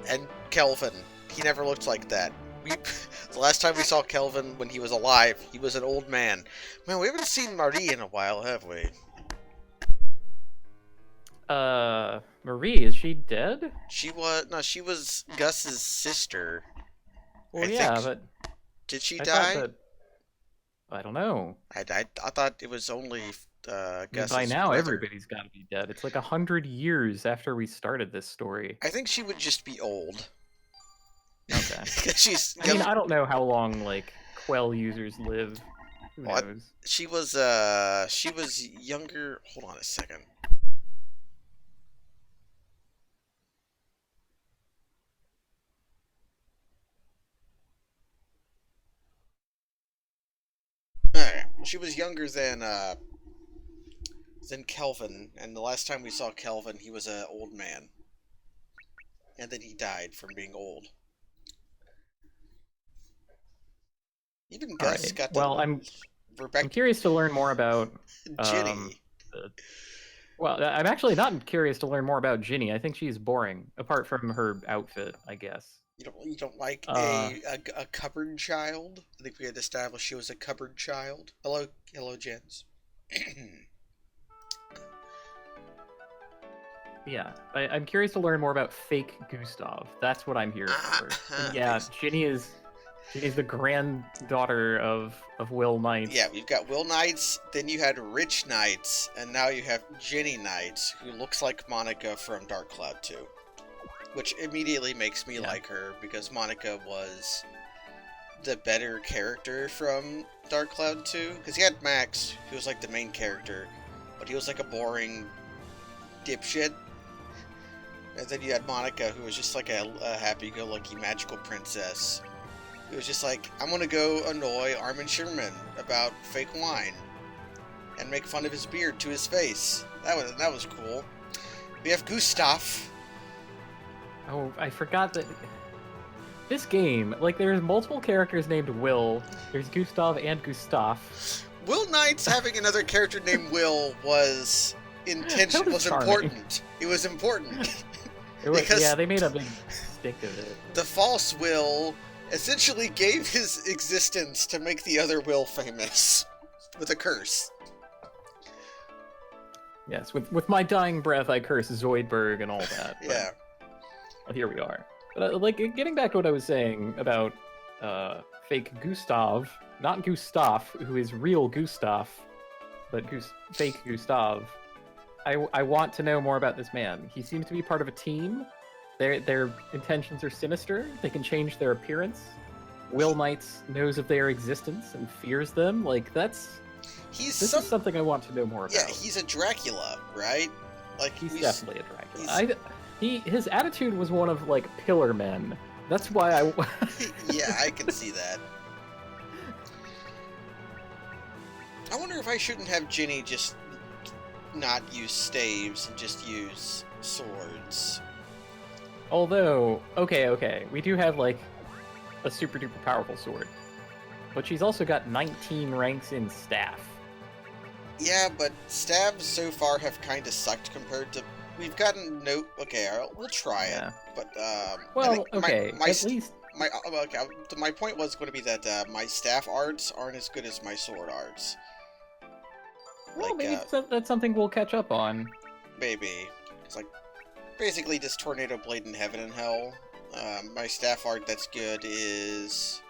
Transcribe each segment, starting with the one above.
And Kelvin. He never looked like that. The last time we saw Kelvin when he was alive, he was an old man. Man, we haven't seen Marie in a while, have we? Marie, is she dead? She was Gus's sister. Well, I yeah, think. but Did she I thought die? that... I don't know. I thought it was only I mean, by Gus's now, brother. everybody's got to be dead. It's like 100 years after we started this story. I think she would just be old. Okay. She's. I mean, I don't know how long, like, Quell users live. Who Well, knows? she was younger. Hold on a second. Alright. She was younger than Kelvin, and the last time we saw Kelvin, he was an old man. And then he died from being old. Even All Gus right. got to. Well, I'm Rebecca. curious to learn more about Ginny. the... Well, I'm actually not curious to learn more about Ginny. I think she's boring, apart from her outfit, I guess. You don't like Uh, a cupboard child? I think we had established she was a cupboard child. Hello, Jens. yeah, I'm curious to learn more about fake Gustav. That's what I'm here for. And yeah, Ginny's the granddaughter of Will Knight. Yeah, we've got Will Knights, then you had Rich Knights, and now you have Ginny Knights, who looks like Monica from Dark Cloud 2. Which immediately makes me like her, because Monica was the better character from Dark Cloud 2. Because you had Max, who was like the main character, but he was like a boring dipshit. And then you had Monica, who was just like a happy-go-lucky magical princess. It was just like, I'm gonna go annoy Armin Sherman about fake wine. And make fun of his beard to his face. That was cool. We have Gustav. Oh, I forgot that this game, like, there's multiple characters named Will. There's Gustav and Gustav. Will Knight's having another character named Will was important. It was important. Because yeah, they made a big stick of it. The false Will essentially gave his existence to make the other Will famous with a curse. Yes, with my dying breath, I curse Zoidberg and all that. Yeah. Well, here we are. But, like, getting back to what I was saying about fake Gustav, not Gustav, who is real Gustav, but fake Gustav. I want to know more about this man. He seems to be part of a team. Their intentions are sinister. They can change their appearance. Will Knights knows of their existence and fears them. Like, this is something I want to know more about. Yeah, he's a Dracula, right? Like, he's definitely a Dracula. His attitude was one of, like, pillar men. That's why I... Yeah, I can see that. I wonder if I shouldn't have Ginny just not use staves and just use swords. Although, okay, we do have, like, a super duper powerful sword. But she's also got 19 ranks in staff. Yeah, but stabs so far have kind of sucked compared to... We've gotten no... Okay, we'll try it. But, well, okay, at least... My point was going to be that my staff arts aren't as good as my sword arts. Well, maybe that's something we'll catch up on. Maybe. It's like, basically just Tornado Blade in Heaven and Hell. My staff art that's good is...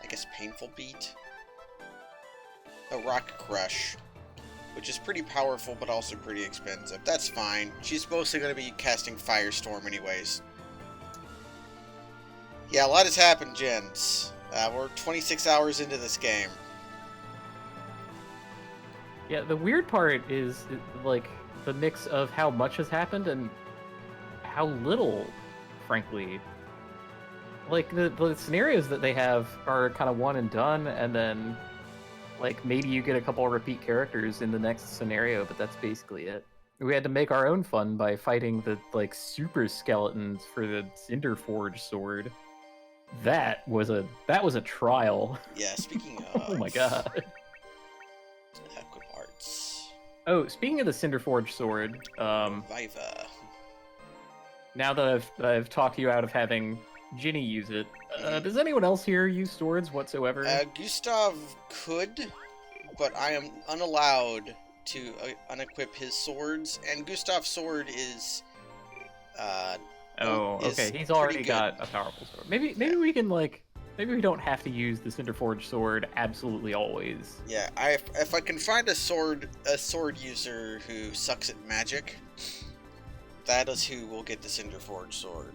I guess Painful Beat? A Rock Crush. Which is pretty powerful, but also pretty expensive. That's fine. She's mostly going to be casting Firestorm anyways. Yeah, a lot has happened, gents. We're 26 hours into this game. Yeah, the weird part is, like, the mix of how much has happened and how little, frankly. Like, the scenarios that they have are kind of one and done, and then, like, maybe you get a couple of repeat characters in the next scenario, but that's basically it. We had to make our own fun by fighting the, like, super skeletons for the Cinderforge sword. That was a trial. Yeah, speaking of... Oh my god. Equip arts. Oh, speaking of the Cinderforge sword, Viva. now that I've talked you out of having Ginny use it, does anyone else here use swords whatsoever? Gustav could, but I am unallowed to unequip his swords, and Gustav's sword is okay. He's already got a powerful sword. Maybe we can maybe we don't have to use the Cinderforge sword absolutely always. Yeah, if I can find a sword user who sucks at magic, that is who will get the Cinderforge sword.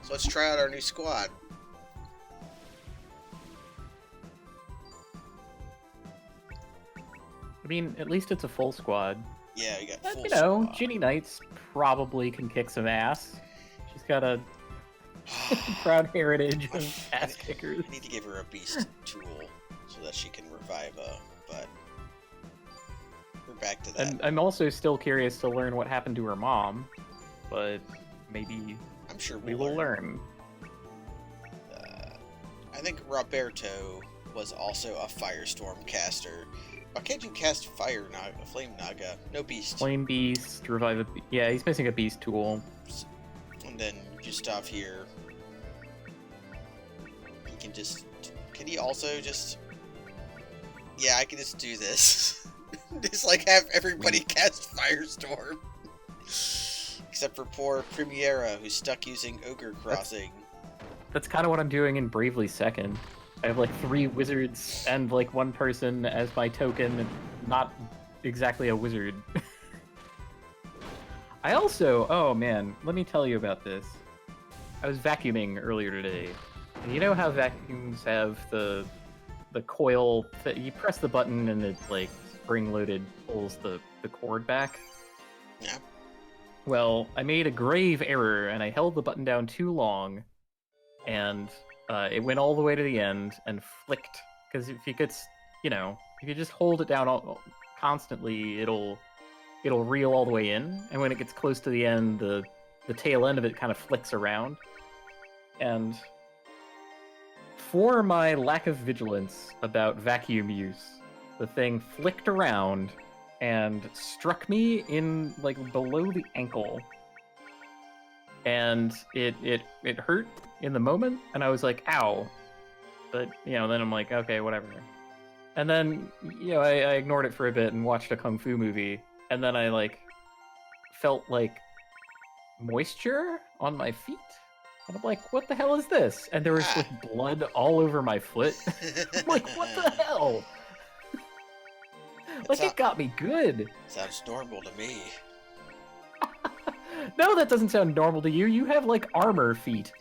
So let's try out our new squad. I mean, at least it's a full squad. Yeah, you got full squad. Ginny Knights probably can kick some ass. She's got a proud heritage of ass kickers. I need to give her a beast tool so that she can revive but we're back to that. And I'm also still curious to learn what happened to her mom, but maybe I'm sure we will learn. I think Roberto was also a Firestorm caster. Why can't you cast Flame Naga? No beast. Flame Beast, revive a... Yeah, he's missing a beast tool. And then Gustav here. He can just... Can he also just... Yeah, I can just do this. Just, like, have everybody cast Firestorm. Except for poor Premiera, who's stuck using Ogre Crossing. That's kind of what I'm doing in Bravely Second. I have, like, 3 wizards and, like, 1 person as my token, not exactly a wizard. I also... Oh, man, let me tell you about this. I was vacuuming earlier today. And you know how vacuums have the coil... You press the button and it, like, spring-loaded pulls the cord back? Yeah. Well, I made a grave error, and I held the button down too long, and... it went all the way to the end and flicked. Because if you could, if you just hold it down constantly, it'll reel all the way in. And when it gets close to the end, the tail end of it kind of flicks around. And for my lack of vigilance about vacuum use, the thing flicked around and struck me in, like, below the ankle. And it hurt in the moment, and I was like, ow. But, then I'm like, okay, whatever. And then, I ignored it for a bit and watched a Kung Fu movie, and then I, like, felt, like, moisture on my feet. And I'm like, what the hell is this? And there was, like, blood all over my foot. I'm like, what the hell? Like, it got me good. Sounds normal to me. No, that doesn't sound normal to you. You have, like, armor feet.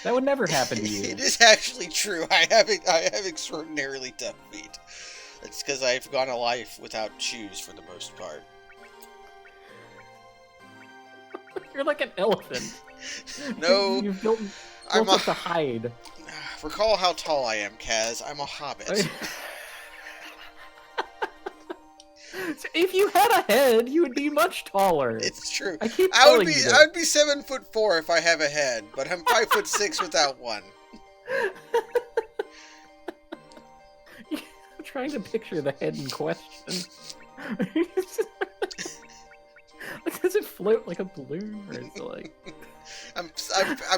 That would never happen to you. It is actually true. I have extraordinarily tough feet. It's because I've gone a life without shoes for the most part. You're like an elephant. No. You've built up to hide. Recall how tall I am, Kaz. I'm a hobbit. If you had a head, you would be much taller. It's true. I would be 7'4" if I have a head, but I'm 5'6" without one. I'm trying to picture the head in question. Like, does it float like a balloon, or is it like? I'm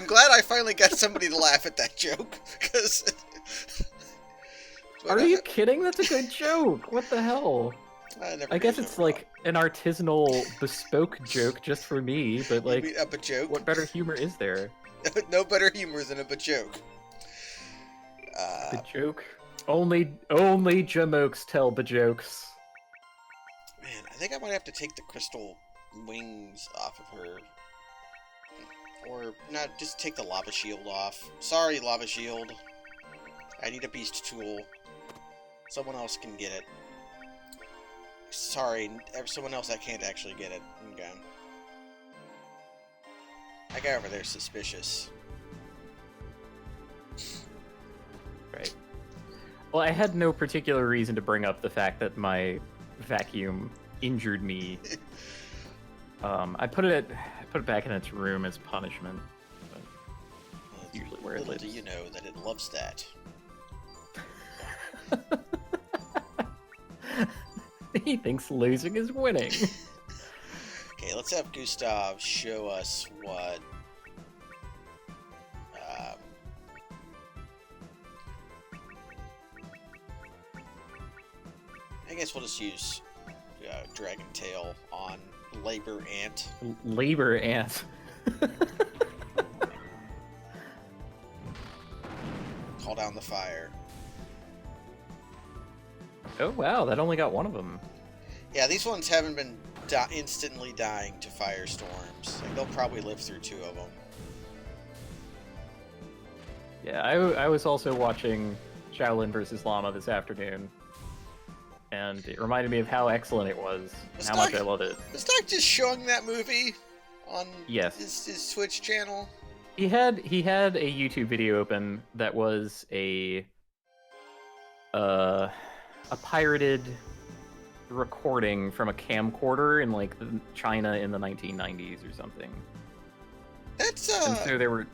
glad I finally got somebody to laugh at that joke, because. Are you kidding? That's a good joke. What the hell? I guess it's like an artisanal, bespoke joke just for me, but like, a joke? What better humor is there? No better humor than a joke. The joke? Only jamokes tell bajokes. Man, I think I might have to take the crystal wings off of her. Or not, just take the lava shield off. Sorry, lava shield. I need a beast tool. Someone else can get it. Sorry, someone else that can't actually get it. Okay. That guy over there's suspicious. Right. Well, I had no particular reason to bring up the fact that my vacuum injured me. I put it back in its room as punishment. But that's usually where it lives. Little do you know that it loves that. He thinks losing is winning. Okay, let's have Gustav show us what... I guess we'll just use Dragon Tail on Labor Ant. Labor Ant. Call down the fire. Oh wow, that only got one of them. Yeah, these ones haven't been instantly dying to firestorms. Like, they'll probably live through 2 of them. Yeah, I was also watching Shaolin vs. Llama this afternoon, and it reminded me of how excellent it was, and how much I love it. Was Doc just showing that movie on yes. his Twitch channel? He had a YouTube video open that was a pirated recording from a camcorder in like China in the 1990s or something. That's And so there were.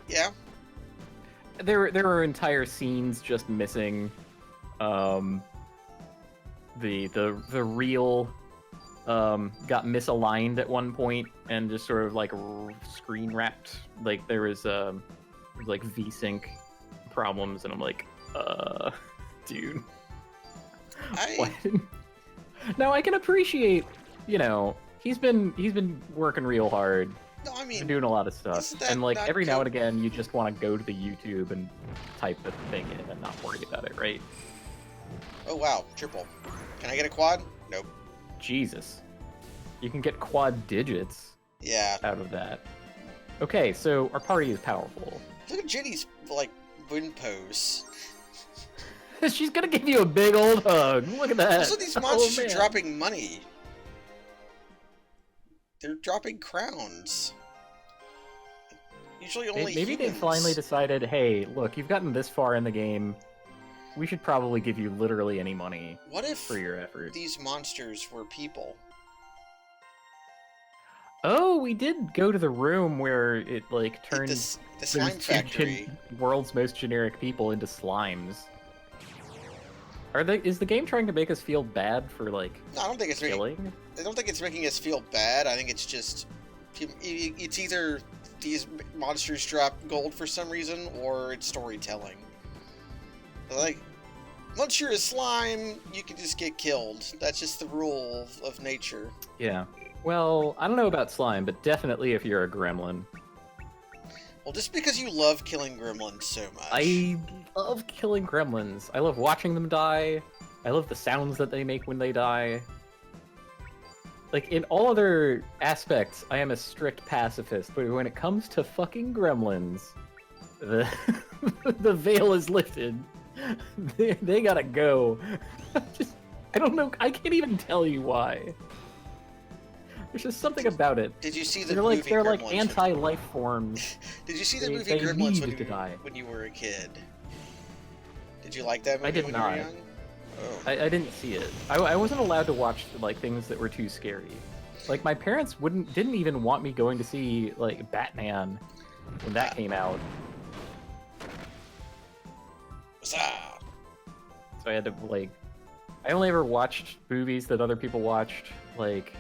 Yeah. There were entire scenes just missing. The reel got misaligned at one point and just sort of like screen wrapped. Like there was like VSync problems, and I'm like, dude. What? Now I can appreciate, you know, he's been working real hard. No, I mean, been doing a lot of stuff, and like every now and again, you just want to go to the YouTube and type the thing in and not worry about it, right? Oh wow, triple. Can I get a quad? Nope. Jesus, you can get quad digits. Yeah. Out of that. Okay, so our party is powerful. Look at Ginny's like wind pose. She's gonna give you a big old hug. Look at that. Also, these monsters are dropping money. They're dropping crowns. Usually only maybe humans. They finally decided, hey, look, you've gotten this far in the game. We should probably give you literally any money for your effort. These monsters were people? Oh, we did go to the room where it like turned the slime factory. World's most generic people into slimes. Is the game trying to make us feel bad for like no, I don't think it's killing? I don't think it's making us feel bad. I think it's just it's either these monsters drop gold for some reason or it's storytelling. Like once you're a slime, you can just get killed. That's just the rule of nature. Yeah. Well, I don't know about slime, but definitely if you're a gremlin. Well, just because you love killing gremlins so much. I love killing gremlins. I love watching them die. I love the sounds that they make when they die. Like, in all other aspects, I am a strict pacifist, but when it comes to fucking gremlins, the veil is lifted. They gotta go. I don't know, I can't even tell you why. There's just something about it. Did you see the they're movie They're Gremlins? like anti-life forms. Did you see the movie Gremlins when you were a kid? Did you like that movie I did when not. you were young? Oh. I didn't see it. I wasn't allowed to watch like things that were too scary. Like my parents didn't even want me going to see like Batman when that came out. What's up? So I had to like, I only ever watched movies that other people watched like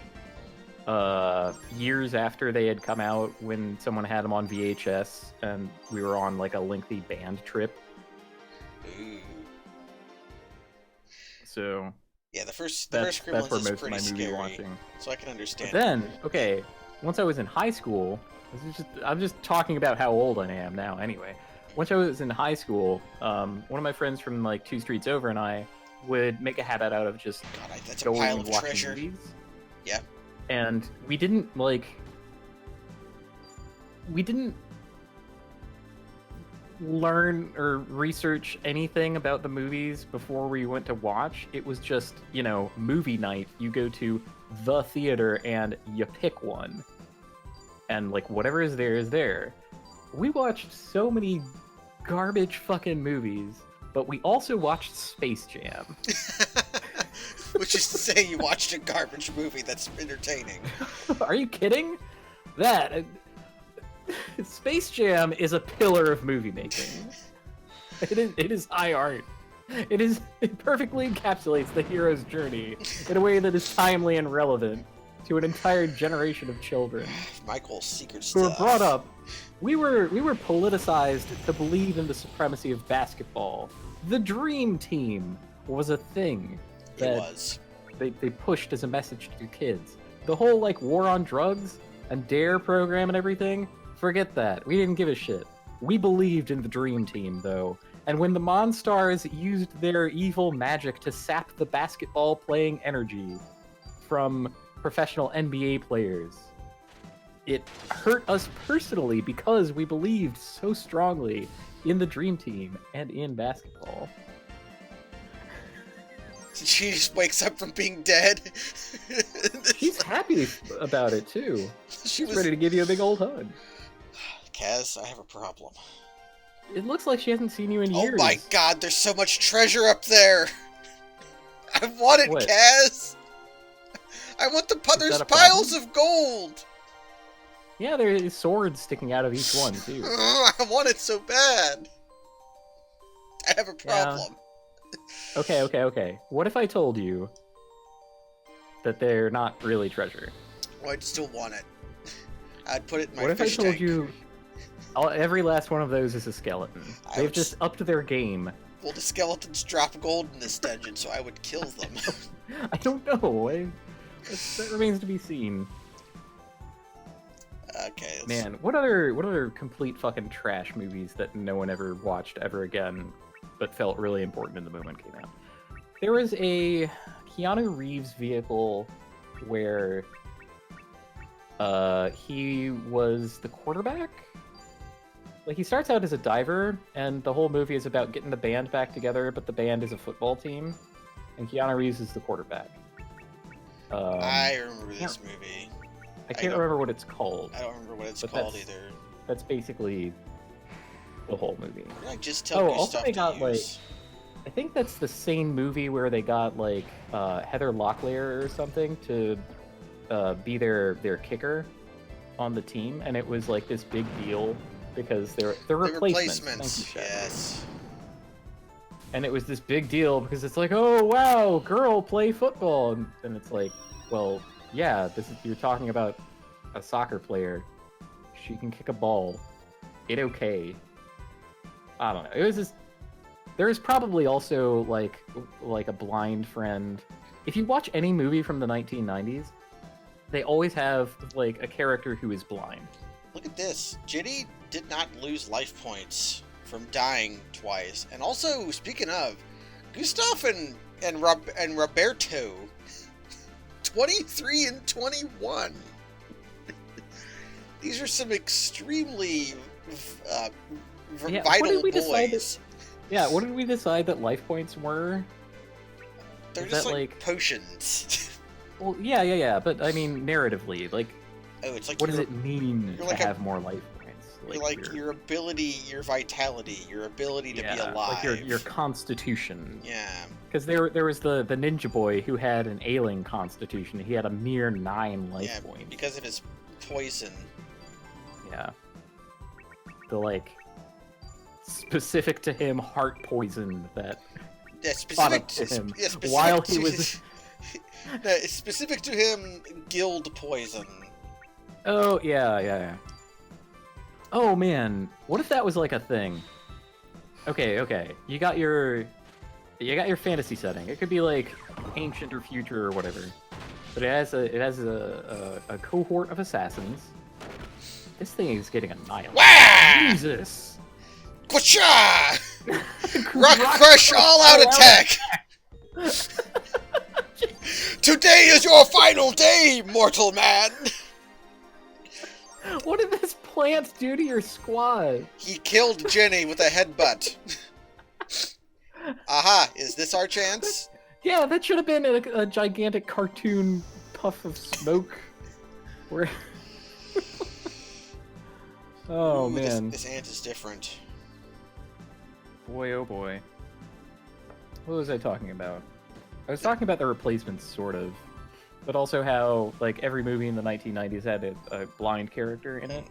years after they had come out when someone had them on VHS and we were on like a lengthy band trip. Ooh. So yeah, the first Gremlins is pretty scary, watching. So I can understand. But then, okay, once I was in high school, I'm just talking about how old I am now. Anyway, once I was in high school, one of my friends from like 2 streets over and I would make a habit out of just that's going a pile and of watching treasure. movies. Yeah. And we didn't learn or research anything about the movies before we went to watch. It was just, you know, movie night. You go to the theater and you pick one. And like whatever is there is there. We watched so many garbage fucking movies, but we also watched Space Jam. Which is to say you watched a garbage movie that's entertaining. Are you kidding? Space Jam is a pillar of movie making. It is high art. It perfectly encapsulates the hero's journey in a way that is timely and relevant to an entire generation of children Michael's secret who stuff. were brought up. We were politicized to believe in the supremacy of basketball. The dream team was a thing that It was. they pushed as a message to kids. The whole like war on drugs and DARE program and everything, forget that. We didn't give a shit. We believed in the dream team though. And when the Monstars used their evil magic to sap the basketball playing energy from professional NBA players, it hurt us personally because we believed so strongly in the dream team and in basketball. She just wakes up from being dead. She's happy about it too. She was Ready to give you a big old hug. Kaz, I have a problem. It looks like she hasn't seen you in years. Oh my god, there's so much treasure up there! I want it, What? Kaz! I want there's that a piles of gold! Yeah, there's swords sticking out of each one too. I want it so bad! I have a problem. Okay. What if I told you that they're not really treasure? Well, I'd still want it. I'd put it in my What if I fish told tank. you every last one of those is a skeleton? I They've would just upped their game. Well, the skeletons drop gold in this dungeon, so I would kill them. I don't know. That remains to be seen. Okay. Man, what other complete fucking trash movies that no one ever watched ever again, but felt really important in the moment came out? There was a Keanu Reeves vehicle where he was the quarterback. Like, he starts out as a diver, and the whole movie is about getting the band back together, but the band is a football team, and Keanu Reeves is the quarterback. I remember this movie. I can't remember what it's called. I don't remember what it's But called that's- either. That's basically the whole movie. Did I just tell you also stuff they to got, use? I think that's the same movie where they got, like, Heather Locklear or something to be their kicker on the team, and it was, like, this big deal because they're replacements. Thank you, Shaq. Yes. And it was this big deal because it's like, oh, wow, girl, play football. And it's like, well, yeah, you're talking about a soccer player. She can kick a ball. It okay. I don't know. It was just... There's probably also, like a blind friend. If you watch any movie from the 1990s, they always have, like, a character who is blind. Look at this. Ginny did not lose life points from dying twice. And also, speaking of, Gustav and Roberto, 23 and 21. These are some extremely vital boys. What did we decide that life points were? They're Is just that, like potions. Well, yeah, but I mean, narratively, like, Oh, it's like what does it mean to like have more life points? Your ability, your vitality, your ability to be alive. Like your constitution. Yeah. Because there was the ninja boy who had an ailing constitution. He had a mere 9 life points. Because of his poison. Yeah. The, like, specific to him heart poison that specific to him specific while to, he was... specific to him, guild poison. Oh, yeah. Oh, man. What if that was, like, a thing? Okay. You got your fantasy setting. It could be, like, ancient or future or whatever. But it has a cohort of assassins. This thing is getting annihilated. Wah! Jesus! Quacha! Rock Crush all-out attack! Today is your final day, mortal man! What did this plant do to your squad? He killed Jenny with a headbutt. Aha, is this our chance? Yeah, that should have been a gigantic cartoon puff of smoke. Where... Oh, Ooh, man. This ant is different. Boy, oh boy. What was I talking about? I was talking about the replacements, sort of. But also how, like, every movie in the 1990s had a blind character in it.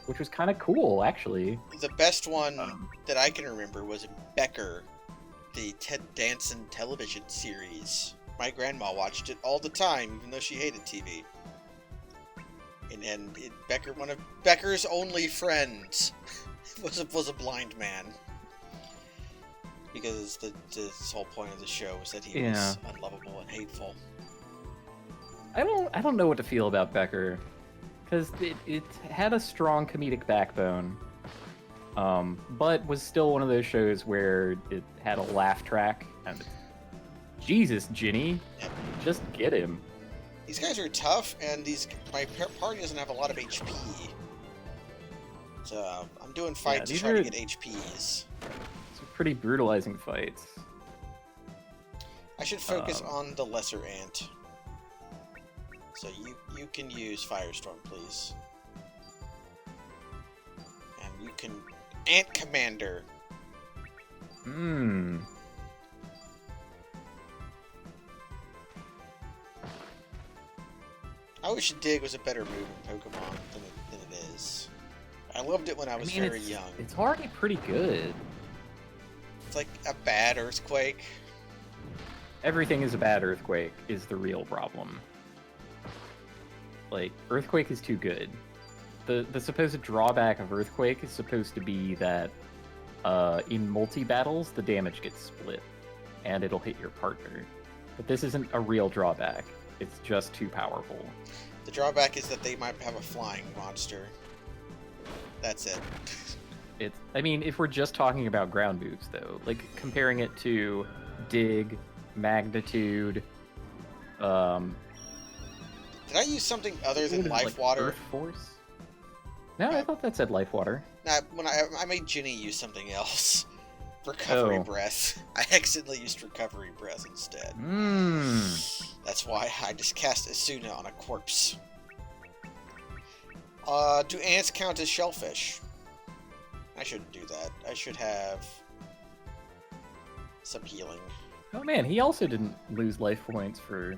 Which was kind of cool, actually. The best one that I can remember was Becker the Ted Danson television series. My grandma watched it all the time, even though she hated TV. And Becker, one of Becker's only friends, was a blind man. Because the whole point of the show was that he was unlovable and hateful. I don't know what to feel about Becker, because it had a strong comedic backbone, but was still one of those shows where it had a laugh track. And Jesus, Ginny, just get him. These guys are tough, and my party doesn't have a lot of HP. So I'm doing fights to try to get HPs. Some pretty brutalizing fights. I should focus on the lesser ant. So you can use Firestorm, please. And you can... Ant Commander! I wish Dig was a better move in Pokemon than it is. I loved it when I was very young. It's already pretty good. It's like a bad Earthquake. Everything is a bad Earthquake is the real problem. Like, Earthquake is too good. The supposed drawback of Earthquake is supposed to be that in multi-battles, the damage gets split, and it'll hit your partner. But this isn't a real drawback. It's just too powerful. The drawback is that they might have a flying monster. That's it. I mean, if we're just talking about ground moves, though, like, comparing it to Dig, Magnitude, Did I use something other than Life Water? Earth Force? No, I thought that said Life Water. Nah, when I made Ginny use something else. Recovery Breath. I accidentally used Recovery Breath instead. That's why I just cast Asuna on a corpse. Do ants count as shellfish? I shouldn't do that. I should have some healing. Oh man, he also didn't lose life points for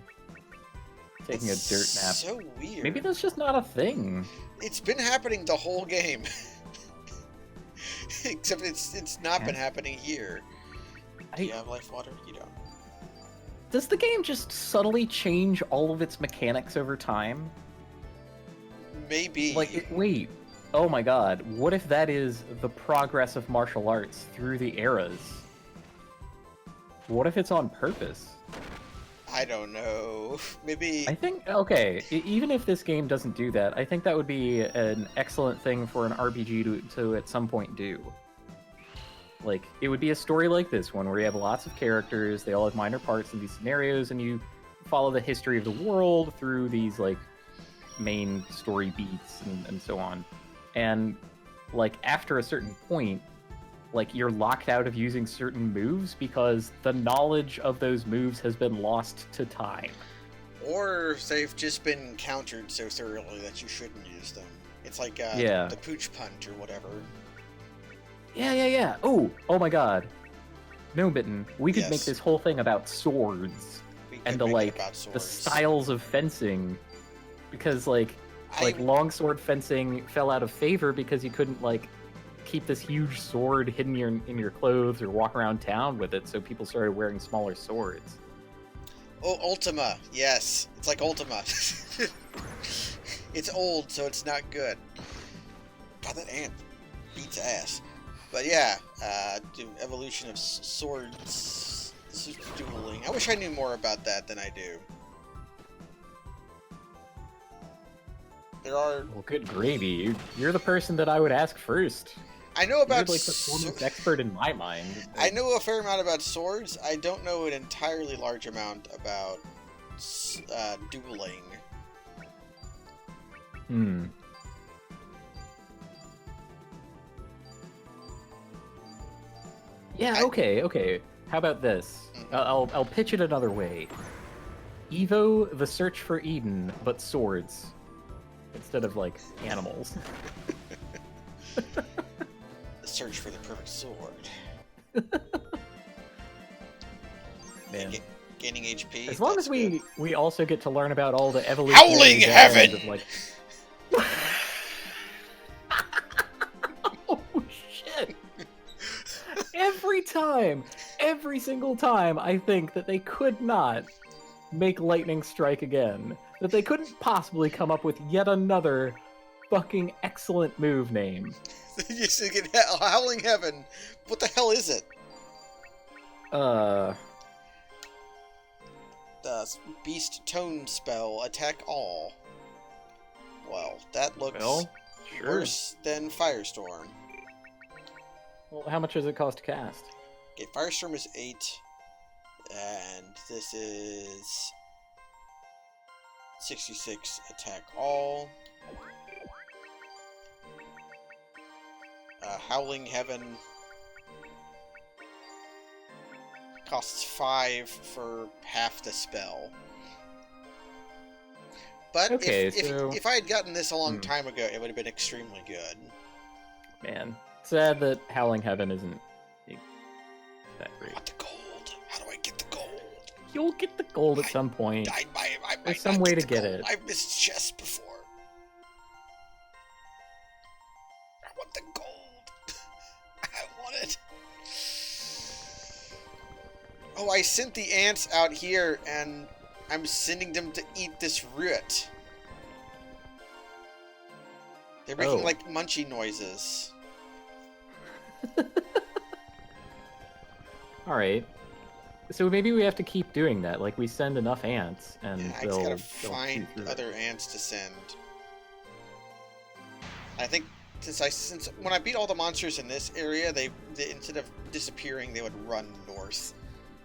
taking a dirt nap. So weird. Maybe that's just not a thing. It's been happening the whole game. Except it's not been happening here. Do you have Life Water? You don't. Does the game just subtly change all of its mechanics over time? Maybe. Wait. Oh my god. What if that is the progress of martial arts through the eras? What if it's on purpose? I don't know. Maybe... I think, okay, even if this game doesn't do that, I think that would be an excellent thing for an RPG to at some point do. Like, it would be a story like this one, where you have lots of characters, they all have minor parts in these scenarios, and you follow the history of the world through these, like, main story beats and so on. And, like, after a certain point, like, you're locked out of using certain moves because the knowledge of those moves has been lost to time. Or they've just been countered so thoroughly that you shouldn't use them. It's like the Pooch Punch or whatever. Yeah. Oh my god. No, Bitten, we could make this whole thing about swords. And the styles of fencing. Because, like longsword fencing fell out of favor because you couldn't, like, keep this huge sword hidden in your clothes or walk around town with it, so people started wearing smaller swords. Oh, Ultima, yes. It's like Ultima. It's old, so it's not good. God, that ant beats ass. But yeah, the evolution of swords, dueling. I wish I knew more about that than I do. There are... Well, good gravy. You're the person that I would ask first. I know about... You're like the foremost expert in my mind. I know a fair amount about swords. I don't know an entirely large amount about dueling. Yeah, okay. How about this? I'll pitch it another way. Evo, the search for Eden, but swords. Instead of, like, animals. Search for the perfect sword. Man. Gaining HP. As long as we also get to learn about all the evolution. Howling heaven! Of, like... Oh shit! Every time every single time I think that they could not make lightning strike again. That they couldn't possibly come up with yet another fucking excellent move name. You see, Howling Heaven. What the hell is it? Uh... The Beast Tone spell, attack all. Well, that looks worse than Firestorm. Well, how much does it cost to cast? Okay, Firestorm is 8, and this is 66, attack all. Howling Heaven costs 5 for half the spell. But okay, if I had gotten this a long time ago, it would have been extremely good. Man, sad that Howling Heaven isn't that great. I want the gold. How do I get the gold? You'll get the gold at some point. There's some way to get it. I've missed chests before. I want the gold. I want it. Oh, I sent the ants out here, and I'm sending them to eat this root. They're making, like, munchy noises. Alright. So maybe we have to keep doing that. Like, we send enough ants, and I just gotta find other ants to send. I think since when I beat all the monsters in this area, they instead of disappearing, they would run north.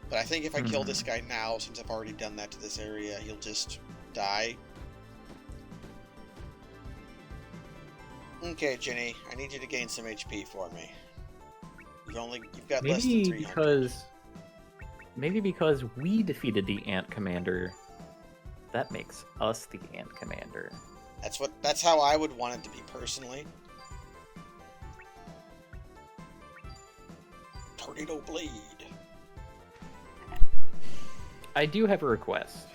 But I think if I kill this guy now, since I've already done that to this area, he'll just die. Okay, Jenny, I need you to gain some HP for me. You've got less than 300. Maybe because we defeated the Ant Commander, that makes us the Ant Commander. That's how I would want it to be personally. Tornado Blade. I do have a request.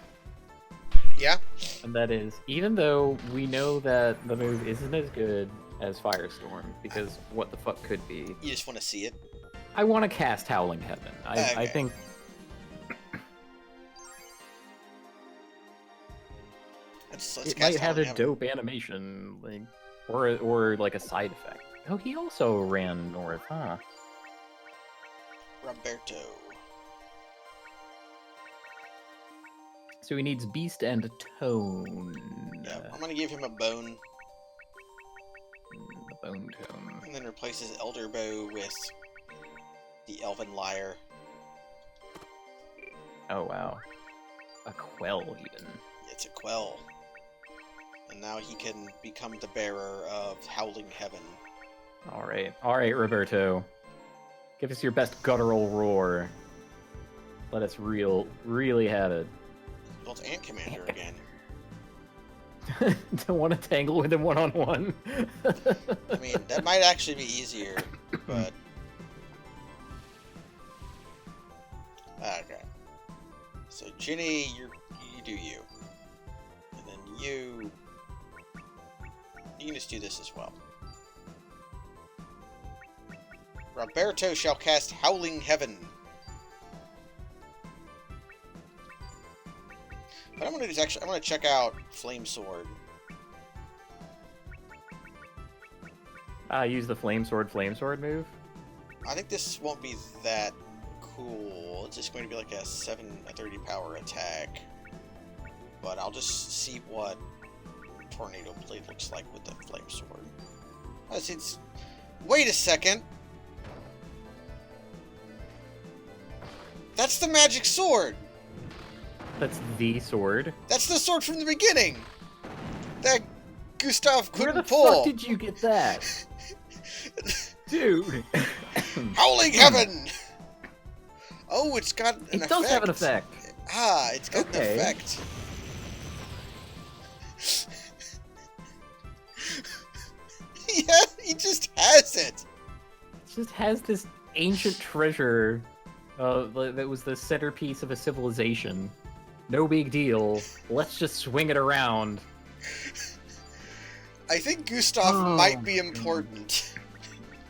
Yeah? And that is, even though we know that the move isn't as good as Firestorm, because what the fuck could be... You just want to see it? I want to cast Howling Heaven. I think... it might have a dope animation, like, or like a side effect. Oh, he also ran north, huh? Roberto. So he needs Beast and Tone. Yeah, I'm gonna give him a bone. The Bone Tone. And then replace his Elder Bow with the Elven Lyre. Oh, wow. A Quell, even. It's a Quell. And now he can become the bearer of Howling Heaven. Alright, Roberto. Give us your best guttural roar. Let us really have it. Well, it's Ant Commander again. Don't want to tangle with him one-on-one. I mean, that might actually be easier, but... Okay. So, Ginny, you do you. And then you can just do this as well. Roberto shall cast Howling Heaven. What I'm gonna do is I'm gonna check out Flame Sword. Use the Flame Sword move? I think this won't be that cool. It's just going to be like a 30 power attack. But I'll just see what Tornado Blade looks like with the Flame Sword. Wait a second! That's the magic sword! That's the sword? That's the sword from the beginning! That Gustav couldn't pull! Where the fuck did you get that? Dude! Howling Heaven! Oh, it's got an effect. It does have an effect. It's got an effect. Yeah, he just has it. It just has this ancient treasure that was the centerpiece of a civilization. No big deal. Let's just swing it around. I think Gustav might be important.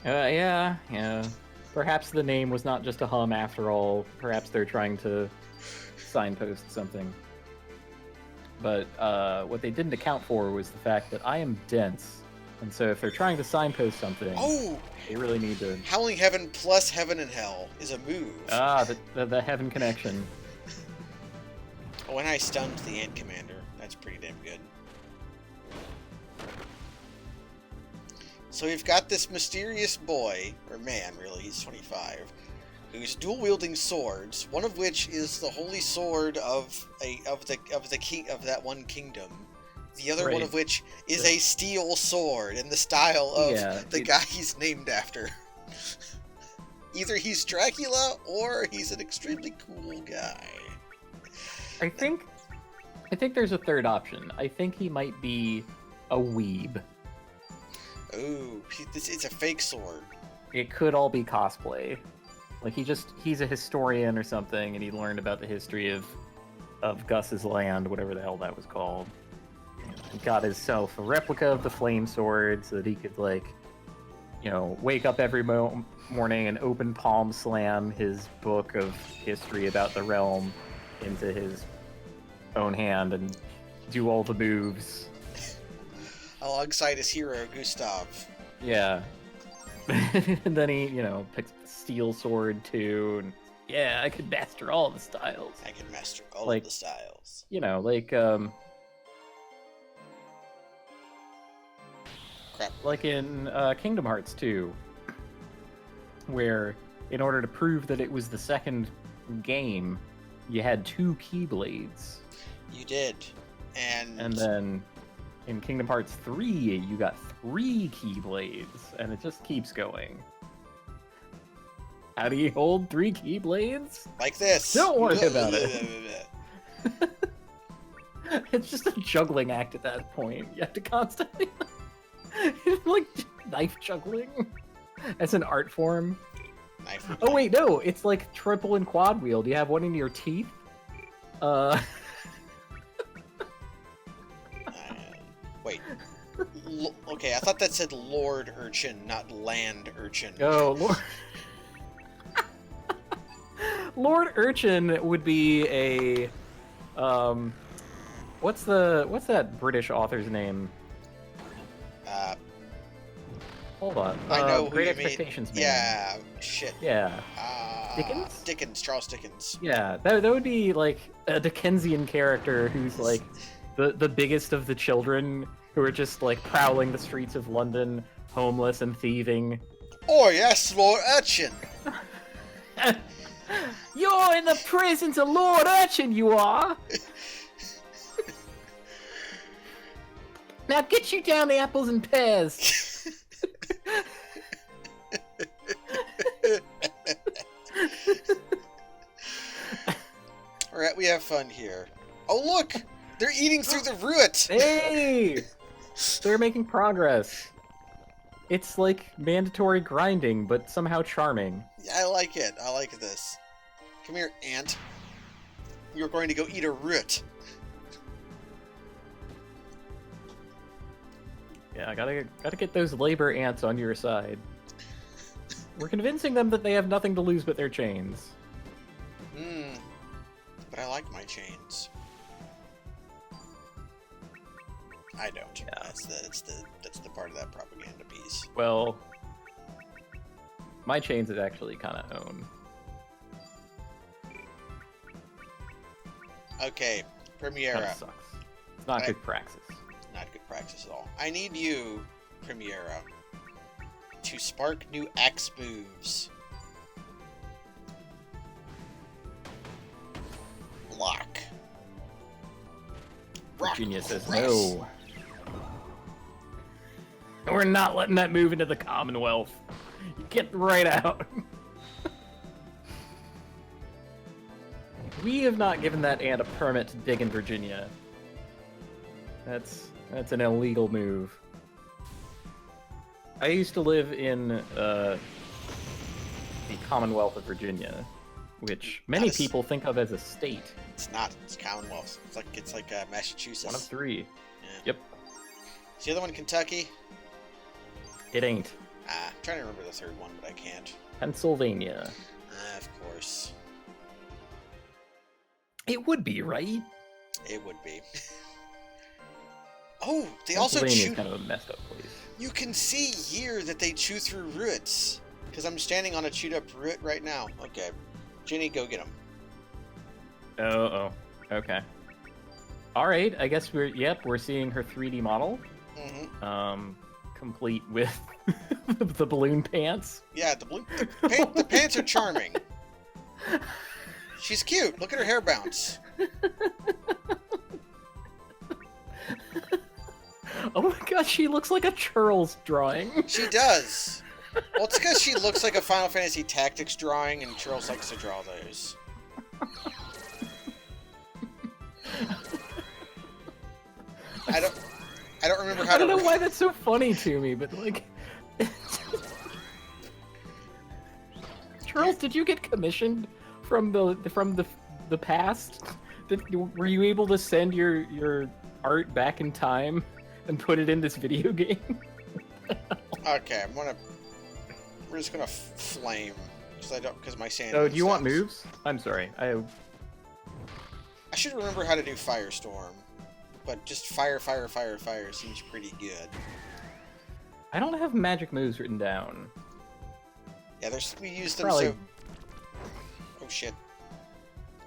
Yeah. Perhaps the name was not just a hum after all. Perhaps they're trying to signpost something. But what they didn't account for was the fact that I am dense. And so if they're trying to signpost something, they really need to... Howling Heaven plus Heaven and Hell is a move. The Heaven connection. Oh, and I stunned the Ant Commander. That's pretty damn good. So we've got this mysterious boy, or man, really, he's 25, who's dual-wielding swords. One of which is the holy sword of the king of that one kingdom. The other one of which is a steel sword in the style of the guy he's named after. Either he's Dracula or he's an extremely cool guy. I think there's a third option. I think he might be a weeb. Ooh, it's a fake sword. It could all be cosplay. Like he's a historian or something, and he learned about the history of Gus's land, whatever the hell that was called. He got himself a replica of the flame sword so that he could, like, wake up every morning and open palm slam his book of history about the realm into his own hand and do all the moves. Alongside his hero, Gustav. Yeah. And then he, picks up the steel sword too, and yeah, I could master all the styles. I can master all of the styles. Crap. Like in Kingdom Hearts 2, where in order to prove that it was the second game, you had 2 Keyblades. You did. And then in Kingdom Hearts 3, you got 3 Keyblades, and it just keeps going. How do you hold 3 Keyblades? Like this. Don't worry about it. It's just a juggling act at that point. You have to constantly... like, knife juggling as an art form. Oh wait, no, it's like triple and quad wield. You have one in your teeth. Wait. Okay, I thought that said Lord Urchin, not Land Urchin. Oh, Lord. Lord Urchin would be a what's that British author's name? Hold on. I know Great who you Expectations mean. man. Yeah, shit. Yeah. Dickens? Charles Dickens. Yeah, that would be like a Dickensian character who's like the biggest of the children who are just like prowling the streets of London, homeless and thieving. Oh yes, Lord Urchin. You're in the presence of Lord Urchin, you are. Now get you down the apples and pears. Alright, we have fun here. Oh look! They're eating through the root! Hey! They're making progress. It's like mandatory grinding, but somehow charming. Yeah, I like it. I like this. Come here, ant. You're going to go eat a root. Yeah, I gotta get those labor ants on your side. We're convincing them that they have nothing to lose but their chains. But I like my chains. I don't. Yeah. That's the part of that propaganda piece. Well, my chains it actually kind of own. Okay, Premiera. Kinda sucks. It's not good praxis. Not good praxis at all. I need you, Premiera, to spark new axe moves. Block. Virginia says no. We're not letting that move into the Commonwealth. Get right out. We have not given that ant a permit to dig in Virginia. That's an illegal move. I used to live in the Commonwealth of Virginia, which many people think of as a state. It's not. It's Commonwealth. It's like Massachusetts. One of 3. Yeah. Yep. Is the other one Kentucky? It ain't. I'm trying to remember the third one, but I can't. Pennsylvania. Of course. It would be, right? It would be. Oh, they also chew... kind of a messed up place. You can see here that they chew through roots. Because I'm standing on a chewed up root right now. Okay. Ginny, go get them. Oh. Okay. Alright, I guess we're seeing her 3D model. Mm-hmm. Complete with the balloon pants. Yeah, the pants are charming. She's cute. Look at her hair bounce. Oh my god, she looks like a Churls drawing. She does. Well, it's because she looks like a Final Fantasy Tactics drawing, and Churls likes to draw those. I don't remember how to... I don't know why that's so funny to me, but like... Churls, did you get commissioned from the past? Were you able to send your art back in time and put it in this video game? Okay, we're just gonna flame because my sand. Oh, do you want moves? I'm sorry. I should remember how to do Firestorm, but just fire seems pretty good. I don't have magic moves written down. Yeah, we use them Probably... so. Oh shit.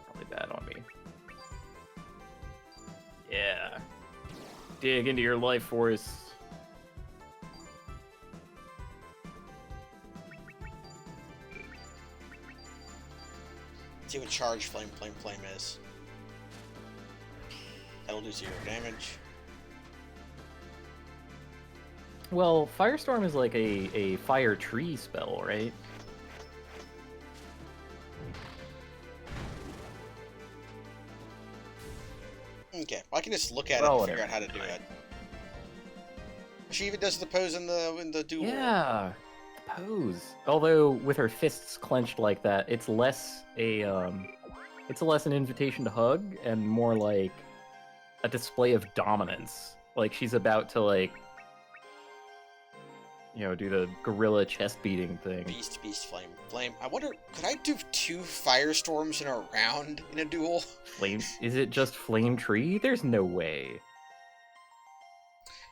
Probably bad on me. Yeah. Dig into your life force. See what charge flame is. That'll do 0 damage. Well, Firestorm is like a fire tree spell, right? Okay, well, I can just look at it and figure out how to do it. She even does the pose in the duel. Yeah, the pose. Although with her fists clenched like that, it's less an invitation to hug and more like a display of dominance. Like she's about to like, do the gorilla chest beating thing. Beast, flame. I wonder, could I do 2 Firestorms in a round in a duel? Flame? Is it just flame tree? There's no way.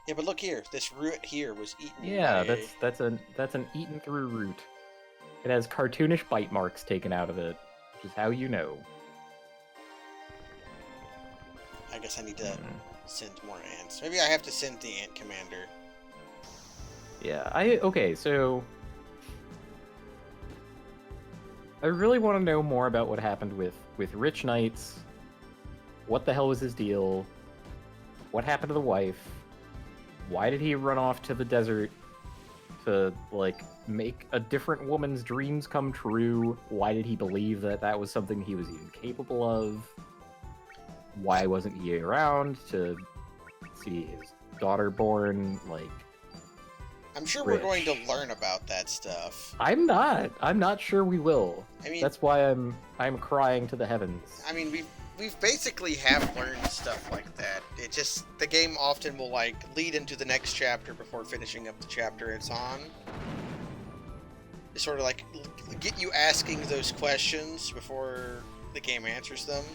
Yeah, but look here. This root here was eaten. Yeah, that's an eaten through root. It has cartoonish bite marks taken out of it, which is how you know. I guess I need to send more ants. Maybe I have to send the ant commander. Yeah, okay, so I really want to know more about what happened with Rich Knights. What the hell was his deal? What happened to the wife? Why did he run off to the desert to, like, make a different woman's dreams come true? Why did he believe that was something he was even capable of? Why wasn't he around to see his daughter born? Like, I'm sure Rich. We're going to learn about that stuff. I'm not sure we will. I mean, that's why I'm crying to the heavens. I mean, we've basically have learned stuff like that. It just, the game often will like lead into the next chapter before finishing up the chapter it's on. It's sort of like get you asking those questions before the game answers them.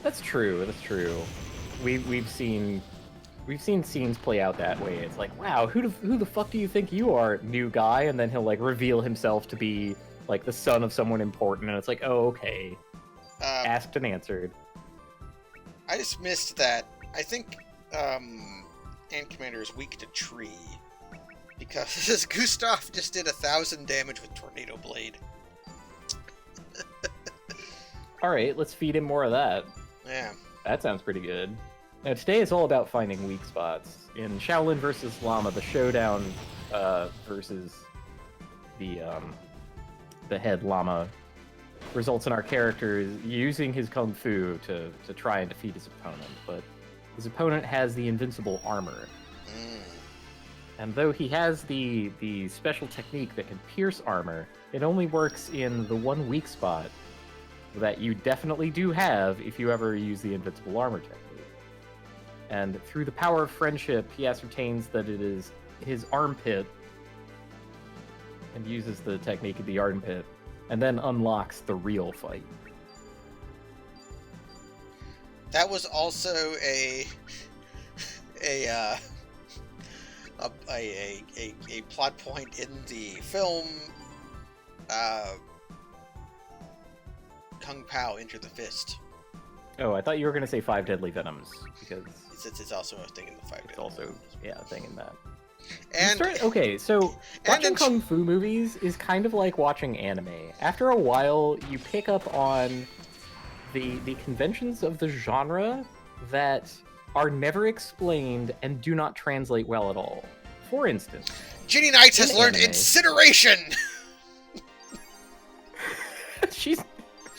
That's true. We've seen scenes play out that way. It's like, wow, who the fuck do you think you are, new guy? And then he'll like reveal himself to be like the son of someone important, and it's like, oh, okay. Asked and answered. I just missed that. I think Ant Commander is weak to tree because Gustav just did 1,000 damage with Tornado Blade. All right, let's feed him more of that. Yeah. That sounds pretty good. Now, today is all about finding weak spots. In Shaolin versus Llama, the showdown versus the head llama results in our character using his kung fu to try and defeat his opponent. But his opponent has the invincible armor. And though he has the special technique that can pierce armor, it only works in the one weak spot that you definitely do have if you ever use the invincible armor technique. And through the power of friendship, he ascertains that it is his armpit and uses the technique of the armpit, and then unlocks the real fight. That was also a plot point in the film Kung Pao Enter the Fist. Oh, I thought you were going to say Five Deadly Venoms, because it's also a thing in the Five Deadly it's also Venoms. a thing in that. And okay, so watching kung fu movies is kind of like watching anime. After a while, you pick up on the conventions of the genre that are never explained and do not translate well at all. For instance, Ginny Knights has learned anime, incineration! She's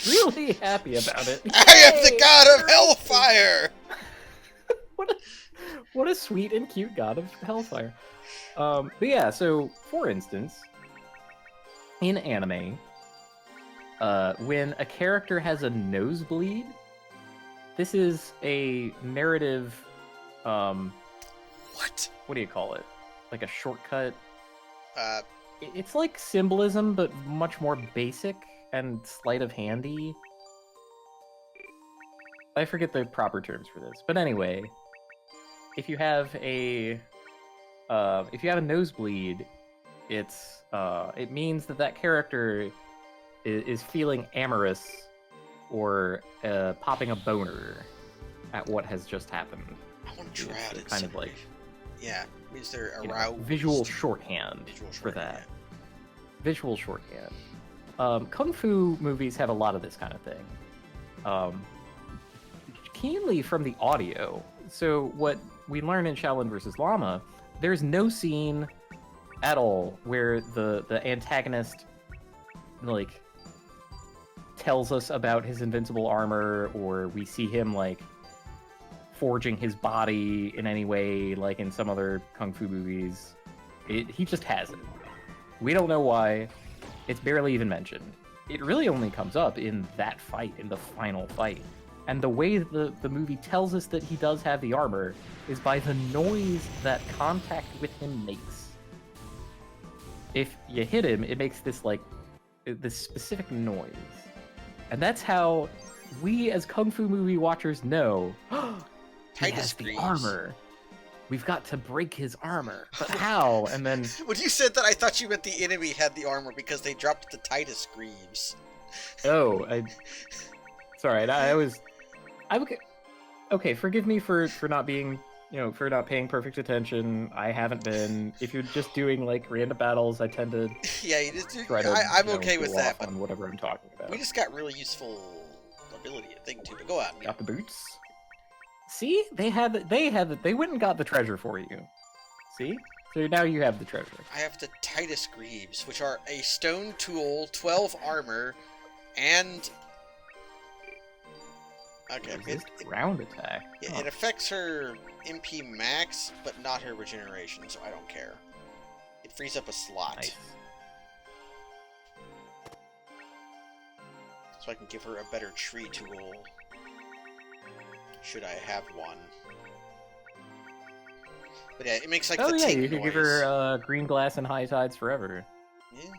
really happy about it. I am the god of hellfire! What a sweet and cute god of hellfire. But yeah, so for instance, in anime, when a character has a nosebleed, this is a narrative, What do you call it? Like a shortcut? Uh, It's like symbolism, but much more basic and sleight of handy. I forget the proper terms for this, but anyway, if you have a nosebleed, it means that character is feeling amorous or popping a boner at what has just happened. I want to try out it. Kind of like, yeah, means they're aroused. Visual shorthand for that. Visual shorthand. Kung fu movies have a lot of this kind of thing. Keenly from the audio. So what we learn in Shaolin vs. Llama, there's no scene at all where the antagonist like tells us about his invincible armor, or we see him like forging his body in any way like in some other kung fu movies. He just has it. We don't know why. It's barely even mentioned. It really only comes up in that fight, in the final fight. And the way the movie tells us that he does have the armor is by the noise that contact with him makes. If you hit him, it makes this specific noise. And that's how we as Kung Fu movie watchers know, he has the armor. We've got to break his armor. But how? And then... When you said that, I thought you meant the enemy had the armor because they dropped the Titus Greaves. Oh, sorry, okay, forgive me for not being, for not paying perfect attention. I haven't been. If you're just doing, like, random battles, I tend to... Yeah, you just do... Try to, I'm okay with that, but on whatever I'm talking about. We just got really useful ability, I think, too. But go on. Got the boots? See? They went and got the treasure for you. See? So now you have the treasure. I have the Titus Greaves, which are a stone tool, 12 armor, and... Okay. Ground attack. Yeah, It affects her MP max, but not her regeneration, so I don't care. It frees up a slot. Nice. So I can give her a better tree tool. Should I have one. But yeah, it makes like the ting you could noise. give her green glass and high tides forever. Yeah.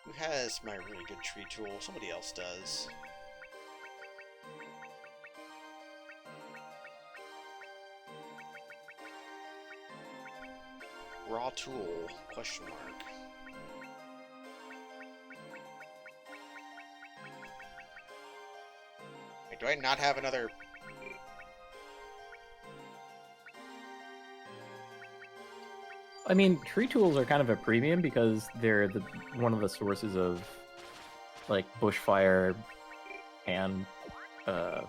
Who has my really good tree tool? Somebody else does. Raw tool? Question mark. Wait, do I not have another... I mean, tree tools are kind of a premium because they're one of the sources of, like, bushfire and, the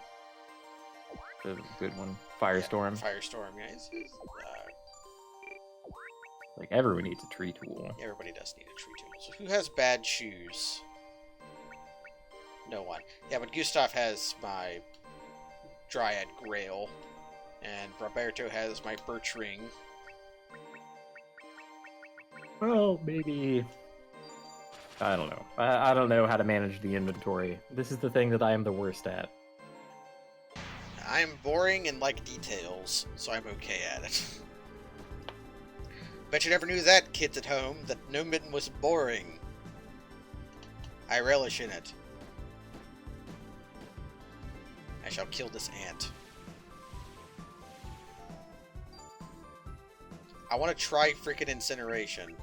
good one, Firestorm. Yeah, Firestorm, yeah. Like, everyone needs a tree tool. Everybody does need a tree tool. So who has bad shoes? No one. Yeah, but Gustav has my Dryad Grail, and Roberto has my Birch Ring. Well, maybe... I don't know. I don't know how to manage the inventory. This is the thing that I am the worst at. I'm boring and like details, so I'm okay at it. Bet you never knew that, kids at home, that no mitten was boring. I relish in it. I shall kill this ant. I want to try freaking incineration.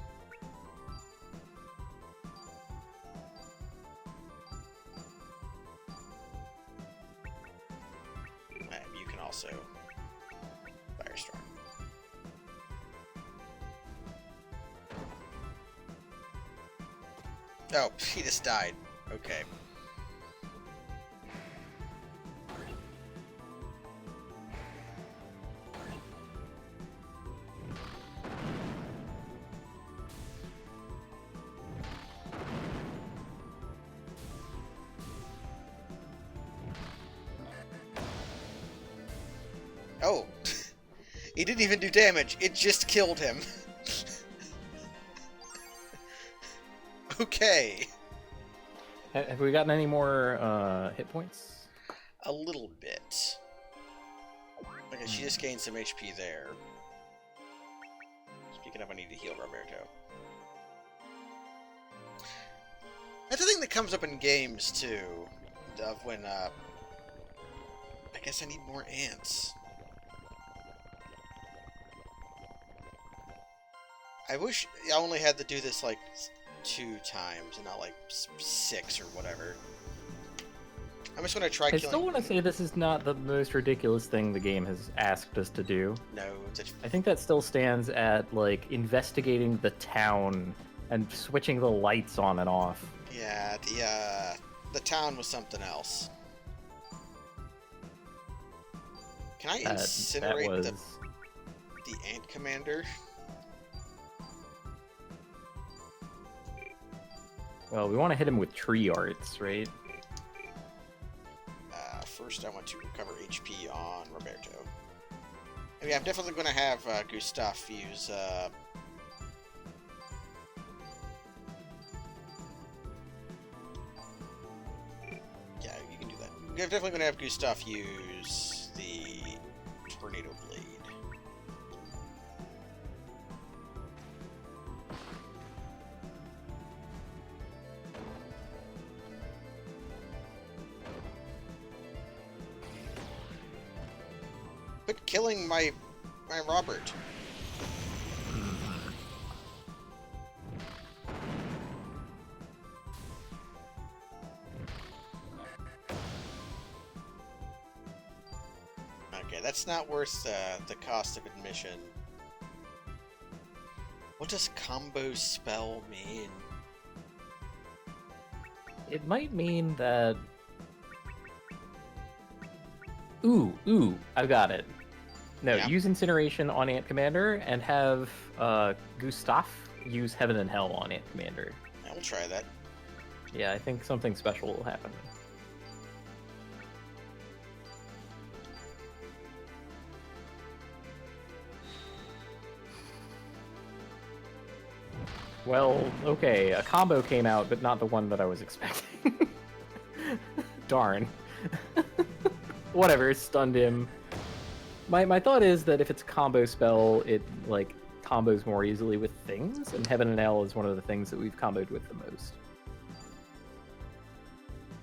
You can also Firestorm. Oh, he just died. Okay. Oh, he didn't even do damage. It just killed him. Okay. Have we gotten any more hit points? A little bit. Okay, she just gained some HP there. Speaking of, I need to heal Roberto. That's the thing that comes up in games, too. Of when, I guess I need more ants. I wish I only had to do this, like, 2 times and not, like, 6 or whatever. I'm just going to try killing... I still want to say this is not the most ridiculous thing the game has asked us to do. No, it's I think that still stands at, like, investigating the town and switching the lights on and off. Yeah, the town was something else. Can I incinerate the ant commander? Well, we want to hit him with tree arts, right? First, I want to recover HP on Roberto. I mean, I'm definitely going to have Gustav use... Yeah, you can do that. I'm definitely going to have Gustav use the Tornado Blade. But killing my Robert. Okay, that's not worth the cost of admission. What does combo spell mean? It might mean that... Ooh, I've got it. No, Yeah. Use Incineration on Ant Commander and have Gustav use Heaven and Hell on Ant Commander. I'll try that. Yeah, I think something special will happen. Well, okay, a combo came out, but not the one that I was expecting. Darn. Whatever, it stunned him. My thought is that if it's a combo spell, it, like, combos more easily with things, and Heaven and Hell is one of the things that we've comboed with the most.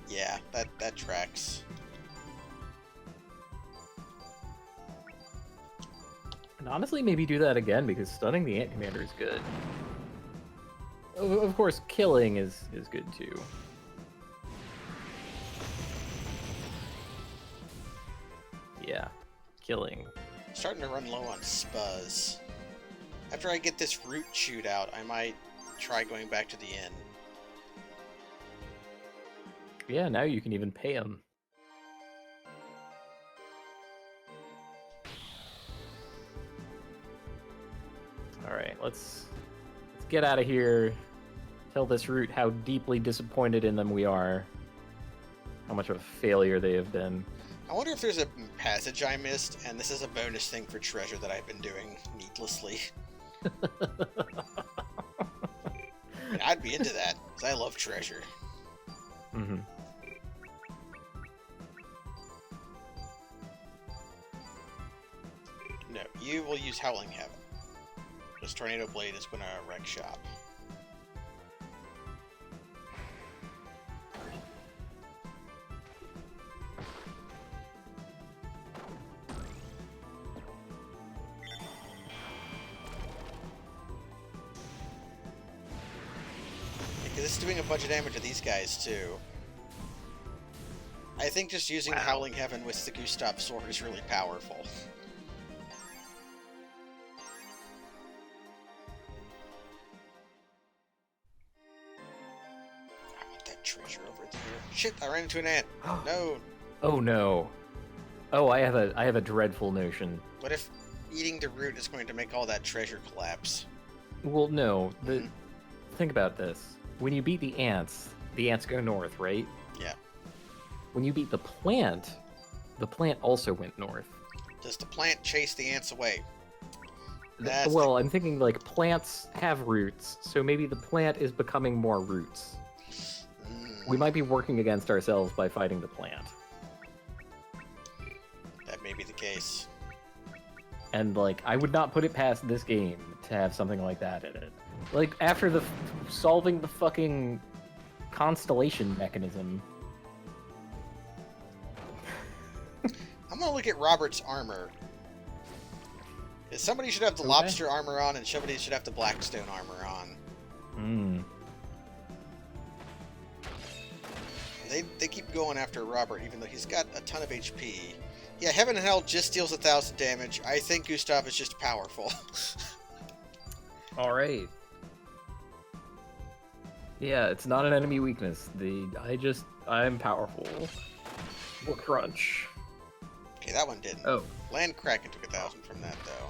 Yeah, that tracks. And honestly, maybe do that again, because stunning the Ant Commander is good. Of course, killing is good too. Yeah, killing. Starting to run low on spuzz. After I get this root chewed out, I might try going back to the inn. Yeah, now you can even pay him. Alright, let's get out of here. Tell this root how deeply disappointed in them we are. How much of a failure they have been. I wonder if there's a passage I missed, and this is a bonus thing for treasure that I've been doing needlessly. I mean, I'd be into that, because I love treasure. Mm-hmm. No, you will use Howling Heaven. because Tornado Blade is going to wreck shop. This is doing a bunch of damage to these guys, too. I think just using Howling Heaven with the Gustav Sword is really powerful. I want that treasure over there. Shit, I ran into an ant. No. Oh no. Oh, I have a dreadful notion. What if eating the root is going to make all that treasure collapse? Well, no. Think about this. When you beat the ants go north, right? Yeah. When you beat the plant also went north. Does the plant chase the ants away? Well, I'm thinking like plants have roots, so maybe the plant is becoming more roots. We might be working against ourselves by fighting the plant. That may be the case. And like, I would not put it past this game to have something like that in it. Like, after solving the fucking constellation mechanism. I'm gonna look at Robert's armor. Somebody should have the lobster armor on, and somebody should have the blackstone armor on. They keep going after Robert, even though he's got a ton of HP. Yeah, Heaven and Hell just deals 1,000 damage. I think Gustav is just powerful. Alright. Yeah, it's not an enemy weakness. I'm powerful. Or crunch. Okay, that one didn't. Oh. Land Kraken took 1,000 from that, though.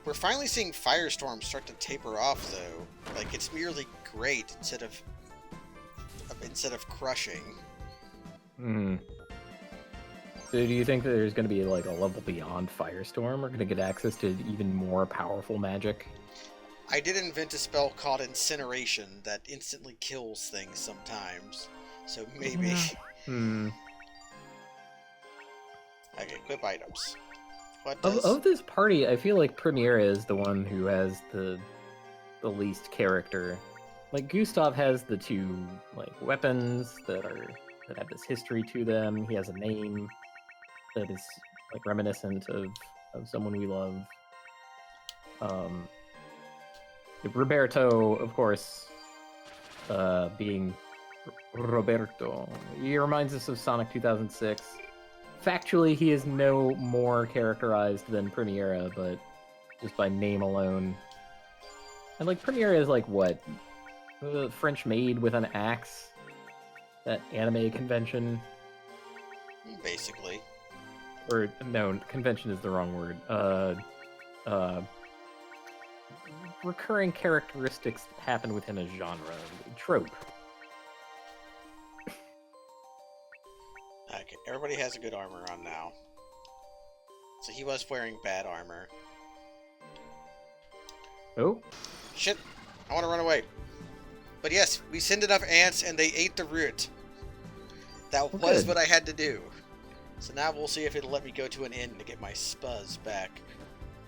We're finally seeing Firestorm start to taper off, though. Like, it's merely great instead of crushing. So do you think that there's going to be like a level beyond Firestorm? We're going to get access to even more powerful magic? I did invent a spell called Incineration that instantly kills things sometimes. So maybe... Okay, equip items. What does... Of this party, I feel like Primera is the one who has the least character. Like, Gustav has the two like weapons that have this history to them. He has a name that is like reminiscent of someone we love. Roberto, of course, being Roberto, he reminds us of Sonic 2006. Factually, he is no more characterized than Primera, but just by name alone. And like Primera is like what? The French maid with an axe? That anime convention? Basically. Or, no, convention is the wrong word. Recurring characteristics that happen within a genre. Trope. Okay, everybody has a good armor on now. So he was wearing bad armor. Oh? Shit! I want to run away. But yes, we sent enough ants and they ate the root. That was what I had to do. So now we'll see if it'll let me go to an inn to get my spuzz back.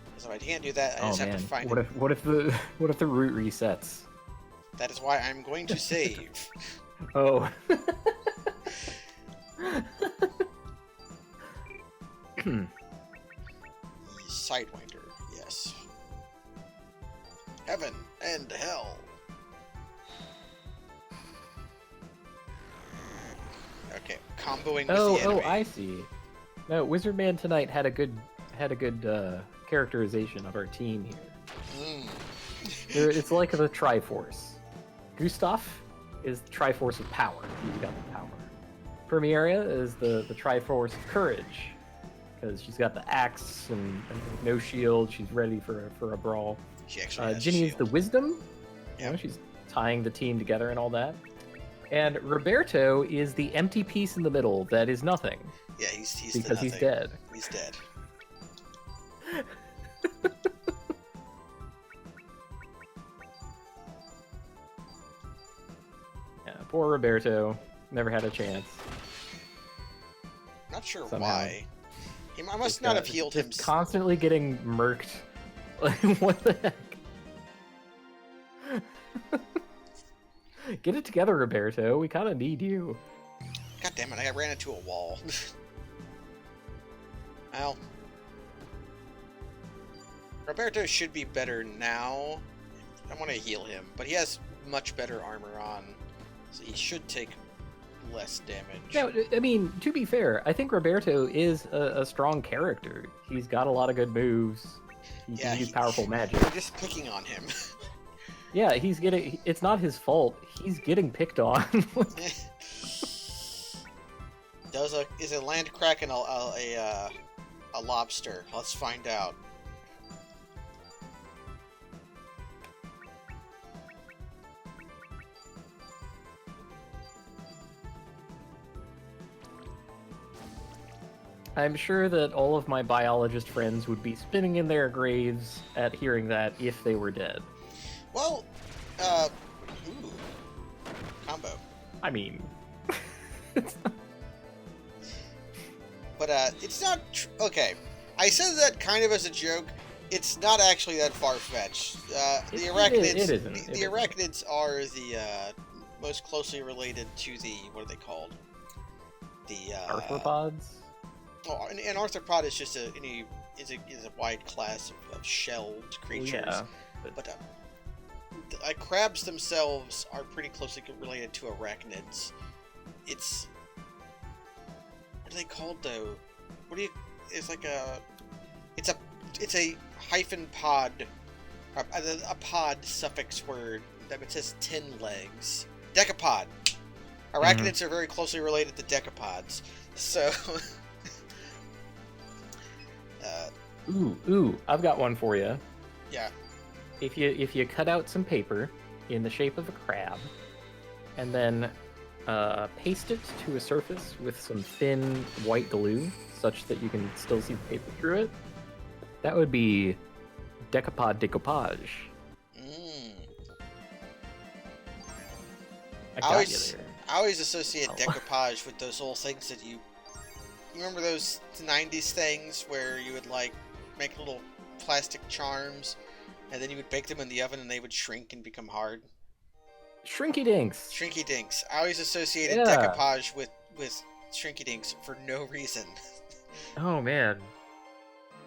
Because if I can't do that, I just have to find it. What if the root resets? That is why I'm going to save. Oh. Sidewinder, yes. Heaven and Hell. Okay, comboing with the enemy. I see. No, Wizard Man tonight had a good characterization of our team here. It's like the Triforce. Gustav is the Triforce of power. He's got the power. Primera is the Triforce of courage, because she's got the axe and no shield. She's ready for a brawl. She actually has Ginny a is the shield. wisdom. Yeah. You know, she's tying the team together and all that. And Roberto is the empty piece in the middle that is nothing. Yeah, he's because he's dead. He's dead. Yeah, poor Roberto. Never had a chance. Not sure Somehow. why. I must not have healed him. Just constantly getting murked. Like, what the heck? Get it together, Roberto. We kind of need you. God damn it, I ran into a wall. Well, Roberto should be better now. I want to heal him, but he has much better armor on, so he should take less damage. No, I mean, to be fair, I think Roberto is a strong character. He's got a lot of good moves. He can use powerful magic. You're just picking on him. Yeah, he's getting... It's not his fault. He's getting picked on. Is a land kraken a lobster? Let's find out. I'm sure that all of my biologist friends would be spinning in their graves at hearing that if they were dead. Well, ooh, combo. I mean... But, it's not... Okay, I said that kind of as a joke. It's not actually that far-fetched. The arachnids... The arachnids are the, most closely related to the... What are they called? The, arthropods? Oh, an arthropod is just a wide class of shelled creatures. Yeah. But crabs themselves are pretty closely related to arachnids. It's... What are they called, though? It's like a... It's a hyphen pod. A pod suffix word that it says 10 legs. Decapod. Arachnids are very closely related to decapods. So... Ooh, I've got one for you. Yeah. If you cut out some paper in the shape of a crab, and then paste it to a surface with some thin white glue, such that you can still see the paper through it, that would be decapod decoupage. I got you there. I always associate decoupage with those little things that you remember those 90s things where you would like make little plastic charms and then you would bake them in the oven and they would shrink and become hard? Shrinky dinks. Shrinky dinks. I always associated decoupage with shrinky dinks for no reason. Oh man.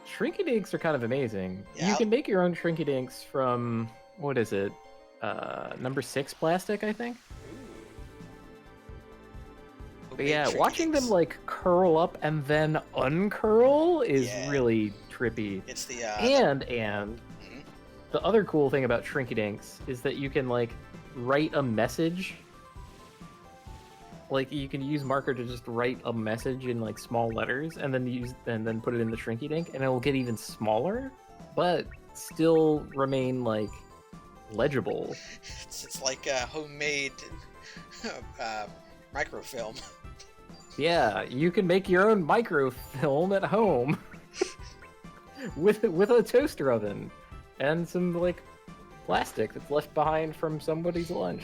Shrinky dinks are kind of amazing. Yeah, you can make your own shrinky dinks from, what is it? Number 6 plastic, I think? But yeah, watching them like curl up and then uncurl is really trippy. It's the the other cool thing about Shrinky Dinks is that you can like write a message. Like you can use marker to just write a message in like small letters and then put it in the Shrinky Dink and it will get even smaller, but still remain like legible. It's like a homemade microfilm. Yeah, you can make your own microfilm at home with a toaster oven and some like plastic that's left behind from somebody's lunch.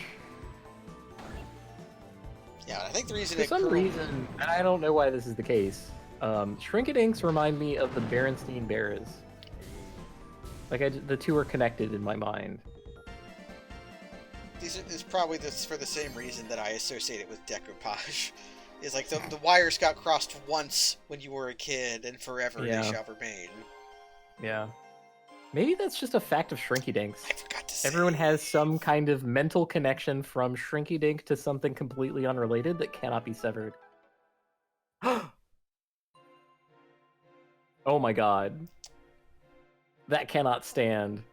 Yeah, I think the reason for some reason, and I don't know why this is the case, Shrinkadinks remind me of the Berenstein Bears. Like the two are connected in my mind. This is probably for the same reason that I associate it with decoupage. Is like the wires got crossed once when you were a kid, and forever they shall remain. Yeah. Maybe that's just a fact of Shrinky Dinks. I forgot to say. Everyone has some kind of mental connection from Shrinky Dink to something completely unrelated that cannot be severed. Oh my god. That cannot stand.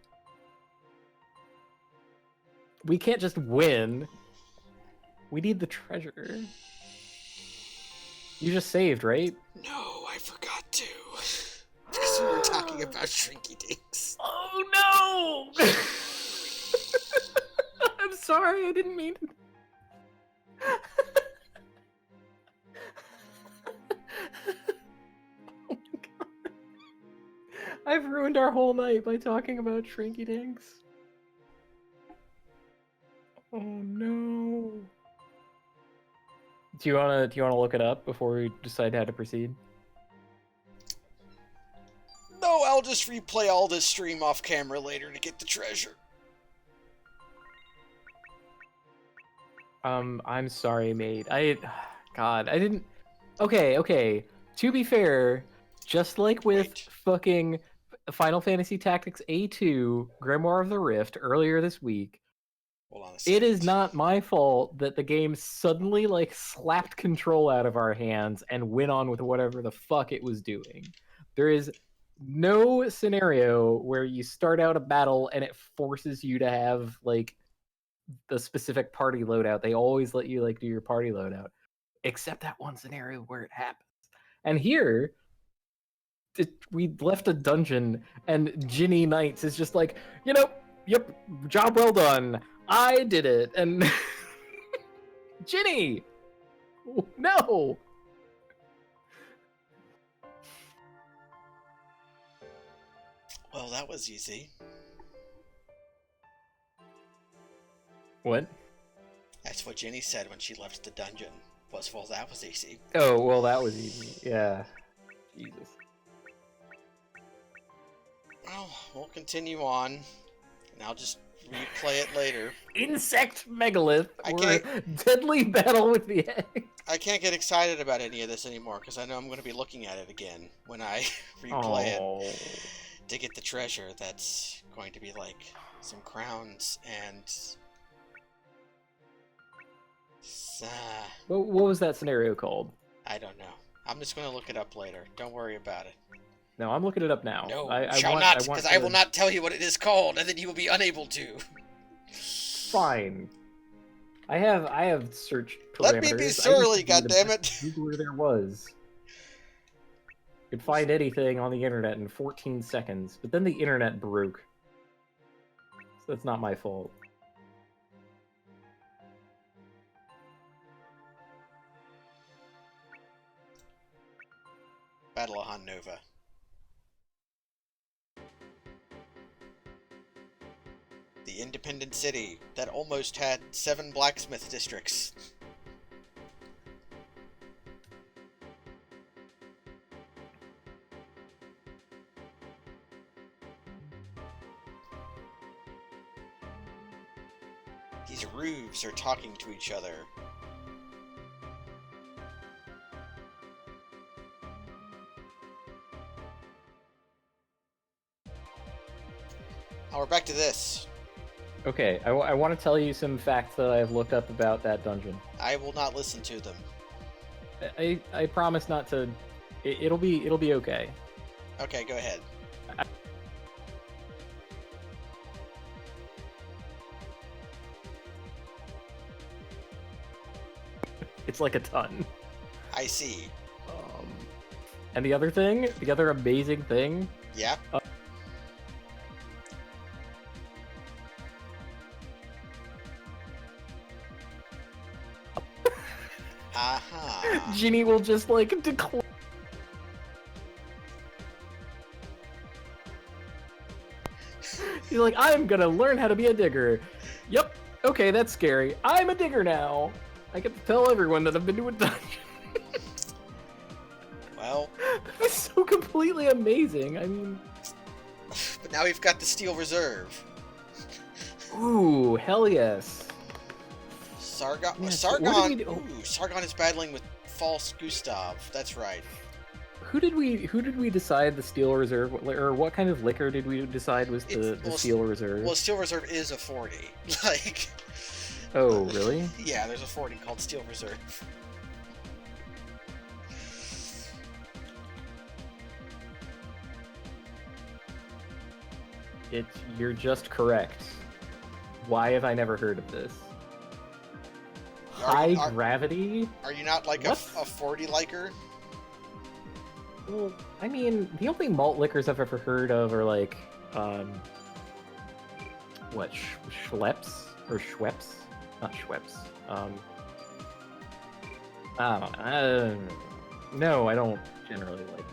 We can't just win. We need the treasure. You just saved, right? No, I forgot to. Because we were talking about Shrinky Dinks. Oh no! I'm sorry, I didn't mean it. Oh my god. I've ruined our whole night by talking about Shrinky Dinks. Oh no. Do you wanna look it up before we decide how to proceed? Oh, I'll just replay all this stream off camera later to get the treasure. I'm sorry, mate. God, I didn't... Okay. To be fair, just like with fucking Final Fantasy Tactics A2, Grimoire of the Rift, earlier this week, hold on a second. It is not my fault that the game suddenly, like, slapped control out of our hands and went on with whatever the fuck it was doing. There is no scenario where you start out a battle and it forces you to have, like, the specific party loadout. They always let you, like, do your party loadout. Except that one scenario where it happens. And here, we left a dungeon and Ginny Knights is just like, yep, job well done. I did it. And Ginny! No! Well, that was easy. What? That's what Ginny said when she left the dungeon. Well, that was easy. Oh, well, that was easy. Yeah. Jesus. Well, we'll continue on, and I'll just replay it later. Insect Megalith, or Deadly Battle with the Egg. I can't get excited about any of this anymore, because I know I'm going to be looking at it again when I replay it to get the treasure. That's going to be like some crowns and... What was that scenario called? I don't know. I'm just going to look it up later. Don't worry about it. No, I'm looking it up now. No, because I will not tell you what it is called, and then you will be unable to. Fine. I have search parameters. Let me be surly, goddammit. Google where there was. You could find anything on the internet in 14 seconds, but then the internet broke. So that's not my fault. Battle of Han Nova. The independent city that almost had 7 blacksmith districts. These roofs are talking to each other. Now we're back to this. Okay, I want to tell you some facts that I've looked up about that dungeon. I will not listen to them. I promise not to. It'll be okay. Okay, go ahead. It's like a ton. I see. And the other amazing thing. Yeah. Ginny will just, like, declare. He's like, I'm gonna learn how to be a digger. Yep, okay, that's scary. I'm a digger now. I get to tell everyone that I've been to a dungeon. Well... That's so completely amazing, I mean... But now we've got the Steel Reserve. Ooh, hell yes. Sargon... Yeah, Sargon... Ooh, Sargon is battling with False Gustav. That's right. Who did we decide the Steel Reserve, or what kind of liquor did we decide was the Steel Reserve? Well, Steel Reserve is a 40. Like... Oh, really? Yeah, there's a 40 called Steel Reserve. You're just correct. Why have I never heard of this? High gravity? Are you not like a 40 liker? Well, I mean, the only malt liquors I've ever heard of are like, what, Schweppes? Or Schweppes? Not Schweppes. I don't know. No, I don't generally like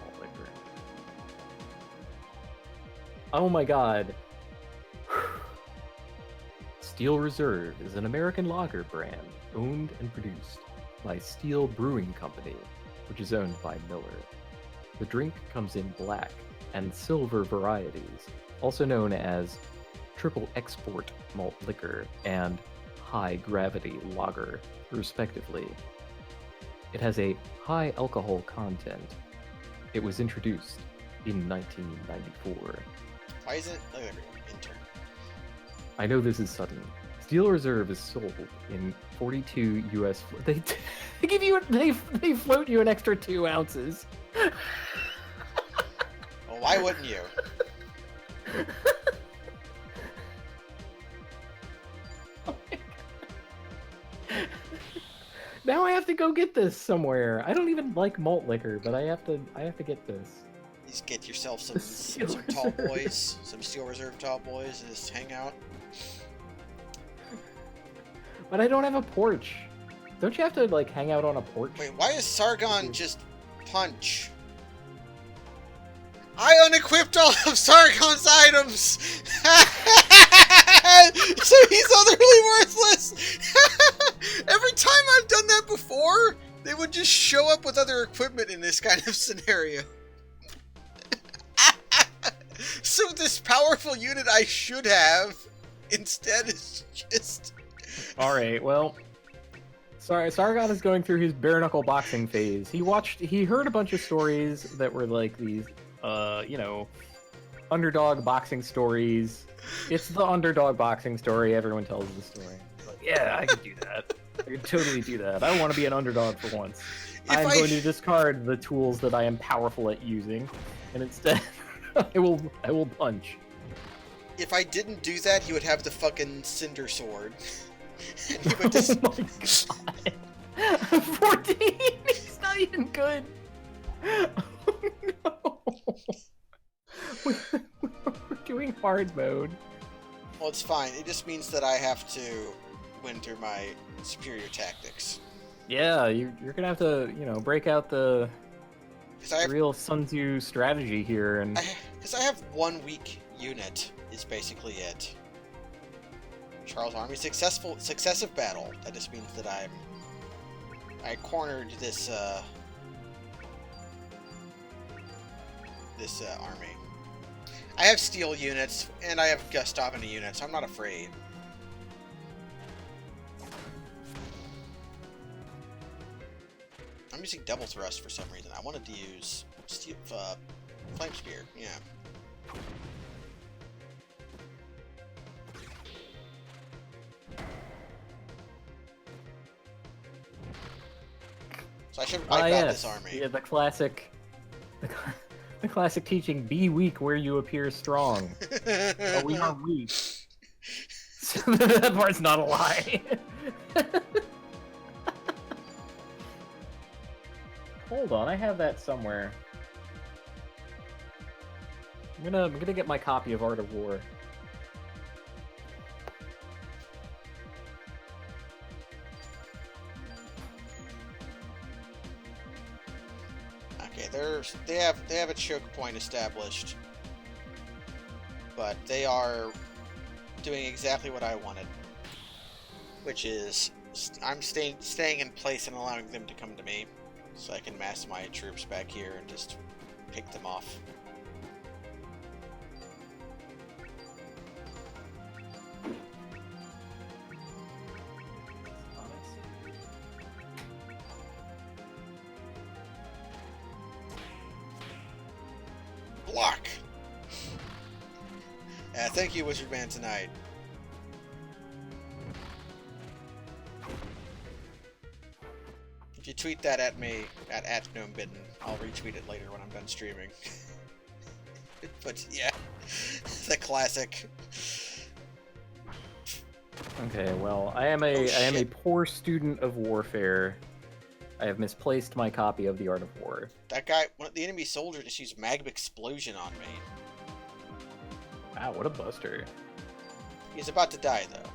malt liquor. Oh my god. Steel Reserve is an American lager brand owned and produced by Steel Brewing Company, which is owned by Miller. The drink comes in black and silver varieties, also known as triple export malt liquor and high gravity lager, respectively. It has a high alcohol content. It was introduced in 1994. Why isn't... Oh, there we go. Intern. I know this is sudden. Steel Reserve is sold in 42 US... They give you... They float you an extra 2 ounces. Well, why wouldn't you? Now I have to go get this somewhere. I don't even like malt liquor, but I have to get this. Just get yourself some tall boys, some Steel Reserve tall boys, and just hang out. But I don't have a porch. Don't you have to, like, hang out on a porch? Wait, why is Sargon just punch? I unequipped all of Sargon's items! So he's utterly worthless! Every time I've done that before, they would just show up with other equipment in this kind of scenario. So this powerful unit I should have, instead is just... Alright, well... Sargon is going through his bare-knuckle boxing phase. He heard a bunch of stories that were like these, you know, underdog boxing stories. It's the underdog boxing story. Everyone tells the story. Like, yeah, I could do that. I could totally do that. I want to be an underdog for once. I'm going to discard the tools that I am powerful at using, and instead, I will punch. If I didn't do that, he would have the fucking cinder sword. And he would just... Oh my god. 14? It's not even good. Oh no. We're doing hard mode. Well, it's fine. It just means that I have to win through my superior tactics. Yeah, you're gonna have to, you know, break out the real Sun Tzu strategy here, and because I have 1 weak unit is basically it. Charles' army successive battle. That just means that I cornered this army. I have steel units and I have Gustavina units, so I'm not afraid. I'm using double thrust for some reason. I wanted to use steel, flame spear. Yeah. So I should wipe out this army. Yeah, the classic teaching: be weak where you appear strong. Oh, we are weak. That part's not a lie. Hold on, I have that somewhere. I'm gonna get my copy of Art of War. Okay, they have a choke point established, but they are doing exactly what I wanted, which is I'm staying in place and allowing them to come to me, so I can mass my troops back here and just pick them off. Block! Thank you, Wizard Man, tonight. If you tweet that at me, at Gnome Bitten, I'll retweet it later when I'm done streaming. But yeah, the classic. Okay, well, I am a poor student of warfare. I have misplaced my copy of the Art of War. That guy, the enemy soldier, just used magma explosion on me. Wow, what a buster. He's about to die, though.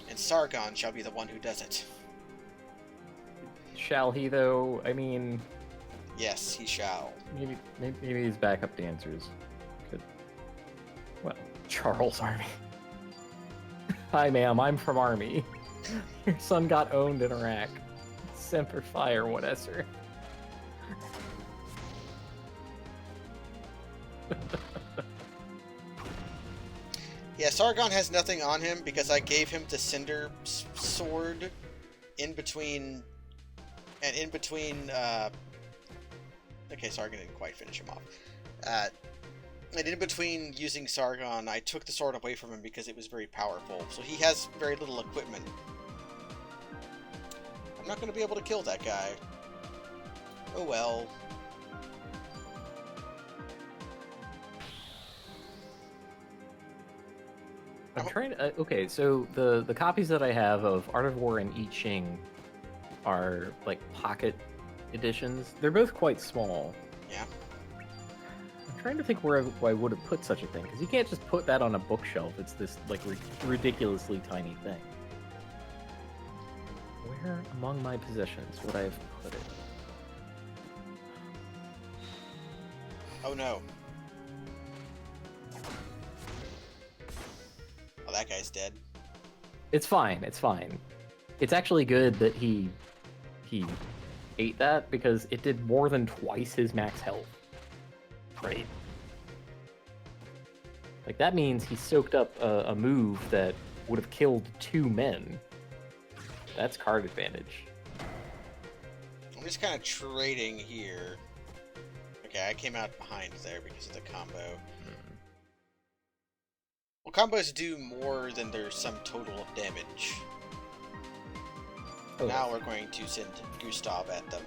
And Sargon shall be the one who does it. Shall he, though? I mean... Yes, he shall. Maybe his backup dancers could... Well, Charles' army. Hi, ma'am, I'm from Army. Your son got owned in Iraq. Semper Fi or what, Esser? Yeah, Sargon has nothing on him because I gave him the Cinder Sword in between... And in between... Okay, Sargon didn't quite finish him off. And in between using Sargon, I took the sword away from him because it was very powerful. So he has very little equipment. I'm not going to be able to kill that guy. Oh well. I'm trying to... okay, so the copies that I have of Art of War and I Ching are, like, pocket editions. They're both quite small. Yeah. I'm trying to think where I would have put such a thing, because you can't just put that on a bookshelf. It's this, like, ridiculously tiny thing. Where among my possessions would I have put it? Oh no. Oh, that guy's dead. It's fine, it's fine. It's actually good that he ate that, because it did more than twice his max health. Right? Like, that means he soaked up a move that would have killed 2 men. That's card advantage. I'm just kind of trading here. Okay, I came out behind there because of the combo. Well, combos do more than their sum total of damage. Oh, now we're going to send Gustav at them.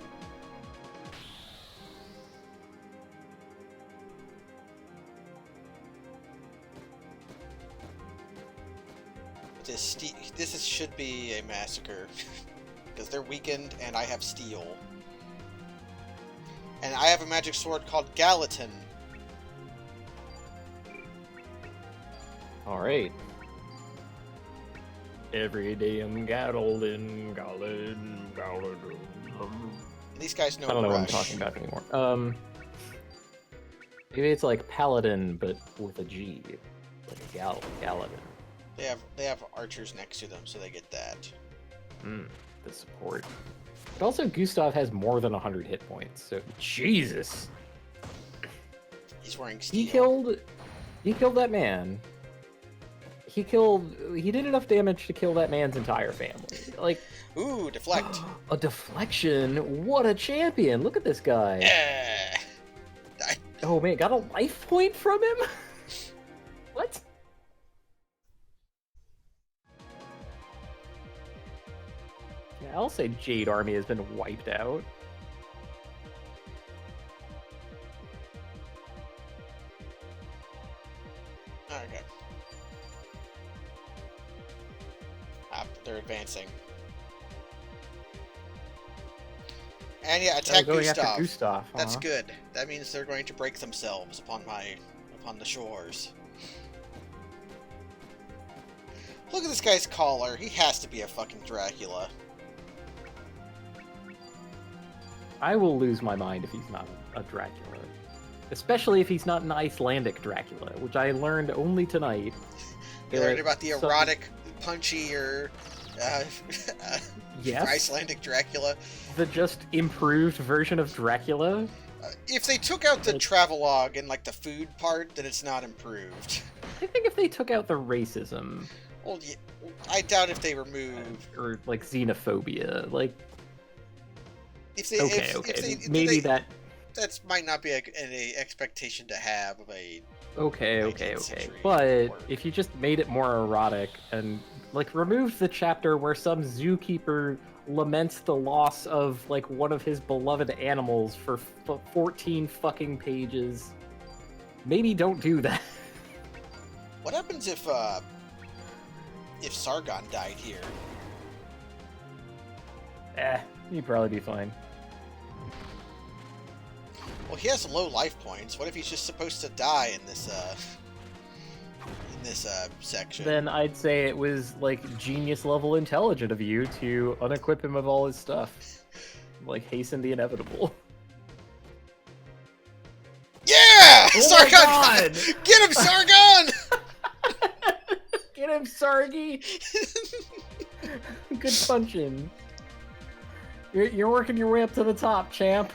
This should be a massacre. Because they're weakened and I have steel. And I have a magic sword called Gallatin. Alright. Every day I'm Gallatin. These guys know I don't know Rush. what I'm talking about anymore. Maybe it's like Paladin, but with a G. Like a Gallatin. They have archers next to them, so they get that. The support. But also, Gustav has more than 100 hit points, so... Jesus! He's wearing steel. He killed that man. He did enough damage to kill that man's entire family. Like... Ooh, deflect. A deflection? What a champion! Look at this guy. Oh man, got a life point from him? What? Yeah, I'll say Jade Army has been wiped out. Okay. They're advancing. And yeah, attack Gustav. Gustav. That's good. That means they're going to break themselves upon the shores. Look at this guy's collar. He has to be a fucking Dracula. I will lose my mind if he's not a Dracula. Especially if he's not an Icelandic Dracula, which I learned only tonight. You learned about the erotic, punchy, or yes? Icelandic Dracula. The just improved version of Dracula? If they took out the travelogue and like the food part, then it's not improved. I think if they took out the racism... Well, yeah, I doubt if they removed... Or like xenophobia, like... If they, maybe that might not be an expectation to have of a. Okay. But if you just made it more erotic and like removed the chapter where some zookeeper laments the loss of like one of his beloved animals for 14 fucking pages, maybe don't do that. What happens if Sargon died here? He'd probably be fine. Well, he has low life points. What if he's just supposed to die in this section? Then I'd say it was like genius level intelligent of you to unequip him of all his stuff. Like hasten the inevitable. Yeah! Oh Sargon! Get him, Sargon! Get him, Sargy! Good punching. You're working your way up to the top, champ.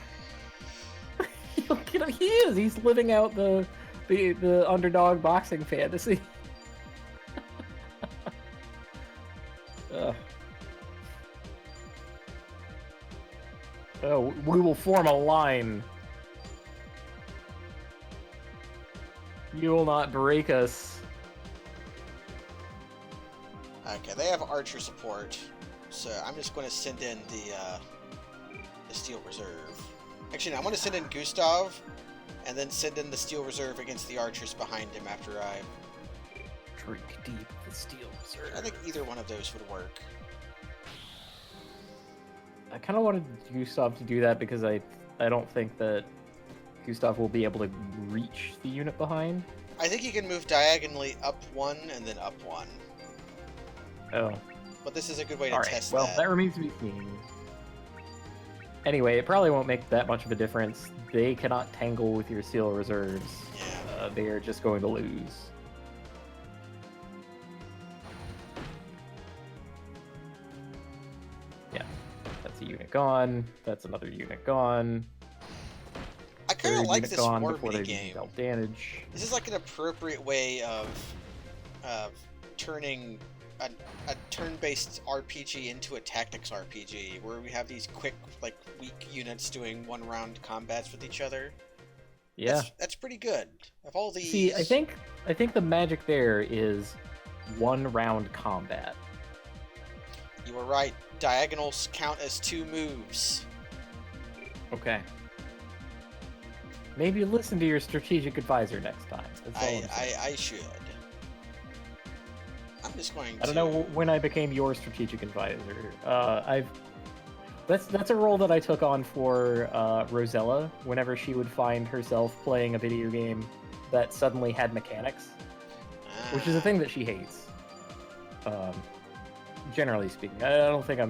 He is. He's living out the the underdog boxing fantasy. Ugh. Oh, we will form a line. You will not break us. Okay, they have archer support, so I'm just going to send in the Steel Reserve. Actually, no, I want to send in Gustav, and then send in the Steel Reserve against the archers behind him after I drink deep the Steel Reserve. I think either one of those would work. I kind of wanted Gustav to do that because I don't think that Gustav will be able to reach the unit behind. I think you can move diagonally up one and then up one. Oh. But this is a good way to test that. Well, that remains to be seen. Anyway, it probably won't make that much of a difference. They cannot tangle with your Steel Reserves. Yeah. They are just going to lose. Yeah. That's a unit gone. That's another unit gone. I kind of like this war mini game. Damage. This is like an appropriate way of turning a turn-based RPG into a tactics RPG, where we have these quick, like, weak units doing one-round combats with each other. Yeah, that's pretty good. Of all these, see, I think the magic there is one-round combat. You were right. Diagonals count as 2 moves. Okay. Maybe listen to your strategic advisor next time. I should. I'm just going to... I don't know when I became your strategic advisor. That's a role that I took on for Rosella whenever she would find herself playing a video game that suddenly had mechanics, which is a thing that she hates. Generally speaking, I don't think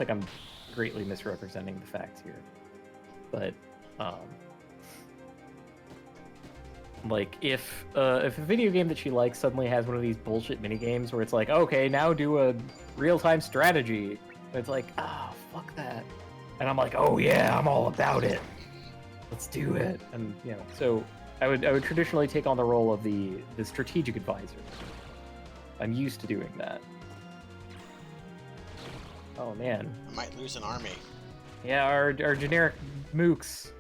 I'm greatly misrepresenting the facts here, but like if a video game that she likes suddenly has one of these bullshit mini games where it's like, okay, now do a real-time strategy, it's like, fuck that, and I'm like, oh yeah, I'm all about it, let's do it. And so I would traditionally take on the role of the strategic advisor. I'm used to doing that. Oh man, I might lose an army. Yeah, our generic mooks.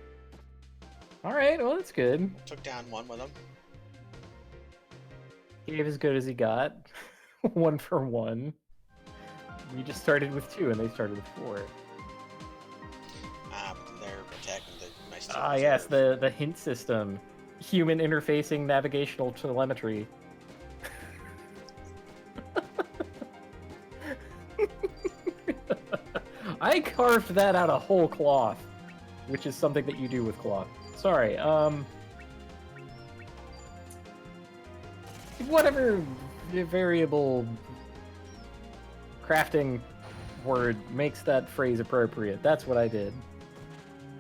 Alright, well that's good. Took down one with him. He gave as good as he got. 1 for 1. We just started with 2 and they started with 4. They're attacking my Steel Reserve. Yes, the hint system. Human interfacing navigational telemetry. I carved that out of whole cloth, which is something that you do with cloth. Sorry, whatever variable crafting word makes that phrase appropriate. That's what I did,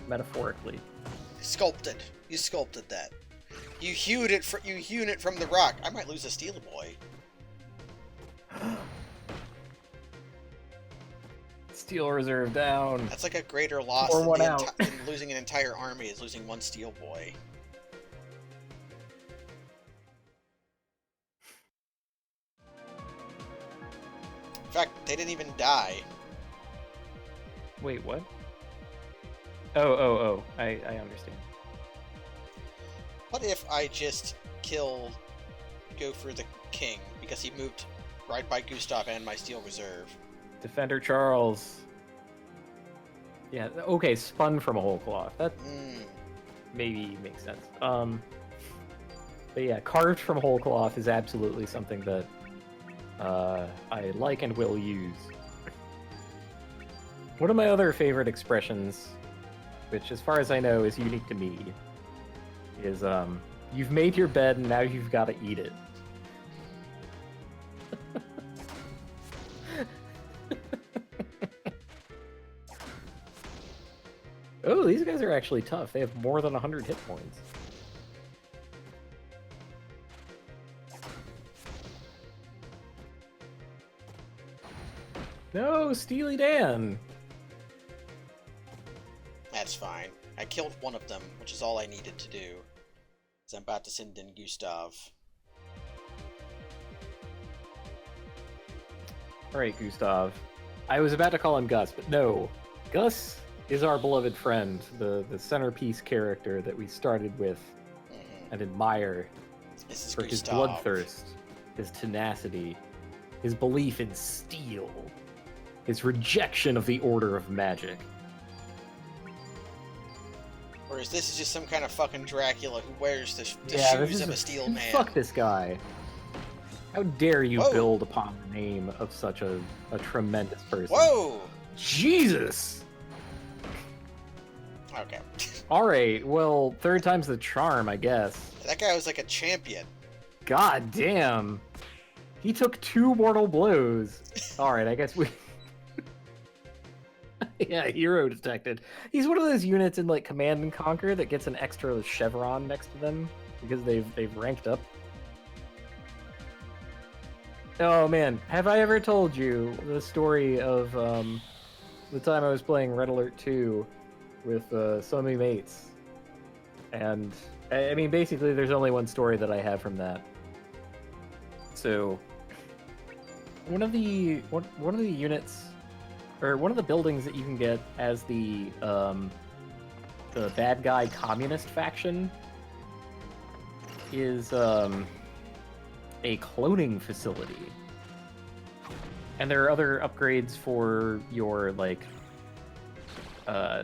metaphorically. Sculpted. You sculpted that. You hewn it from the rock. I might lose a Steel Boy. Steel Reserve down. That's like a greater loss than losing an entire army is losing 1 Steel Boy. In fact, they didn't even die. Wait, what? Oh. I understand. What if I just go for the king, because he moved right by Gustav and my Steel Reserve? Defender Charles. Yeah, okay, spun from a whole cloth. That maybe makes sense. But yeah, carved from whole cloth is absolutely something that I like and will use. One of my other favorite expressions, which as far as I know is unique to me, is you've made your bed and now you've got to eat it. Oh, these guys are actually tough. They have more than 100 hit points. No, Steely Dan! That's fine. I killed one of them, which is all I needed to do. So I'm about to send in Gustav. Alright, Gustav. I was about to call him Gus, but no. Gus is our beloved friend, the centerpiece character that we started with and admire for his bloodthirst, his tenacity, his belief in steel, his rejection of the order of magic. Whereas this is just some kind of fucking Dracula who wears the shoes of a steel man. Fuck this guy. How dare you build upon the name of such a tremendous person? Whoa! Jesus! Okay. Alright, well, third time's the charm, I guess. That guy was like a champion. God damn. He took 2 mortal blows. Alright, I guess we... Yeah, hero detected. He's one of those units in like Command and Conquer that gets an extra chevron next to them because they've ranked up. Oh man, have I ever told you the story of the time I was playing Red Alert 2 with some of my mates? And I mean, basically, there's only one story that I have from that. So one of the units, or one of the buildings that you can get as the bad guy communist faction is a cloning facility. And there are other upgrades for your like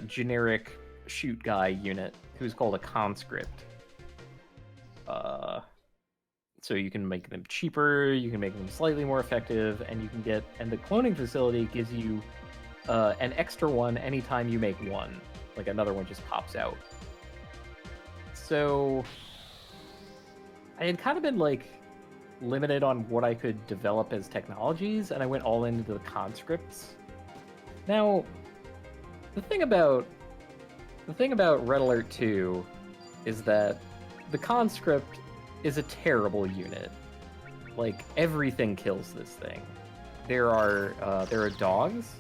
generic shoot guy unit who's called a conscript. So you can make them cheaper, you can make them slightly more effective, and you can get, and the cloning facility gives you an extra one anytime you make one. Like another one just pops out. So I had kind of been like limited on what I could develop as technologies, and I went all into the conscripts. Now, the thing about Red Alert 2 is that the conscript is a terrible unit. Like, everything kills this thing. There are dogs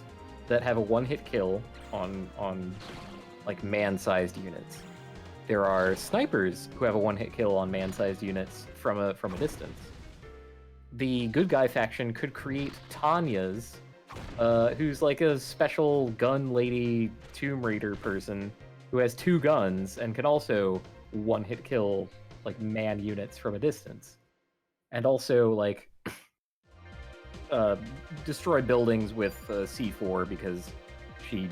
that have a one-hit kill on like man-sized units. There are snipers who have a one-hit kill on man-sized units from a distance. The good guy faction could create Tanya's, who's like a special gun lady Tomb Raider person who has 2 guns and can also one-hit kill like man units from a distance, and also like destroy buildings with C4 because she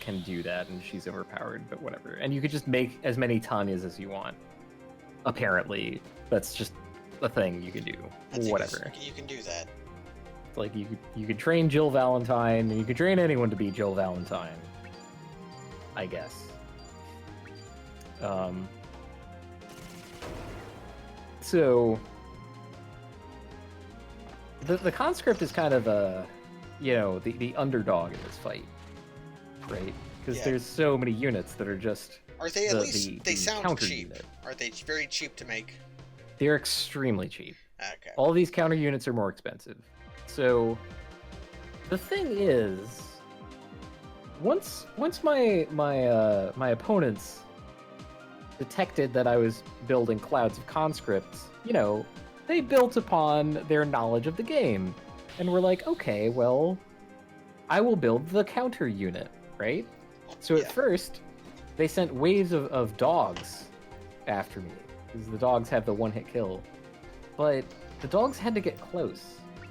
can do that and she's overpowered, but whatever. And you could just make as many Tanyas as you want. Apparently, that's just a thing you can do. Whatever. You can do that. Like you could train Jill Valentine, and you could train anyone to be Jill Valentine, I guess. So the conscript is kind of the underdog in this fight, right? Because there's so many units that are just. Are they at least? They sound cheap. Unit. Are they very cheap to make? They're extremely cheap. Okay. All these counter units are more expensive. So the thing is, once my opponents detected that I was building clouds of conscripts, they built upon their knowledge of the game, and were like, okay, well, I will build the counter unit, right? So at first, they sent waves of dogs after me, because the dogs have the one-hit kill. But the dogs had to get close,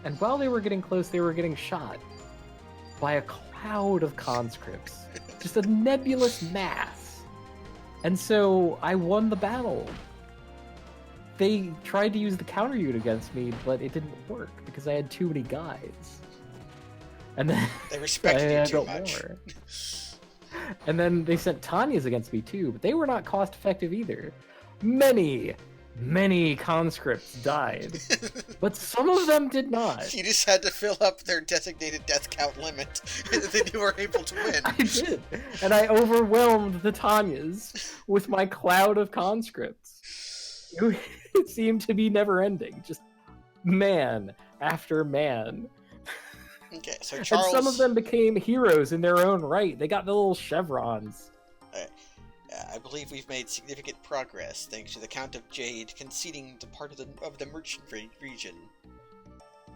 and while they were getting close, they were getting shot by a cloud of conscripts. Just a nebulous mass. And so I won the battle. They tried to use the counter unit against me, but it didn't work because I had too many guys. And then they respected you too much. More. And then they sent Tanya's against me too, but they were not cost effective either. Many conscripts died, but some of them did not. You just had to fill up their designated death count limit, and then you were able to win. I did, and I overwhelmed the Tanyas with my cloud of conscripts. It seemed to be never-ending, just man after man. Okay, so Charles... And some of them became heroes in their own right. They got the little chevrons. believe we've made significant progress thanks to the Count of Jade conceding the part of the merchant region.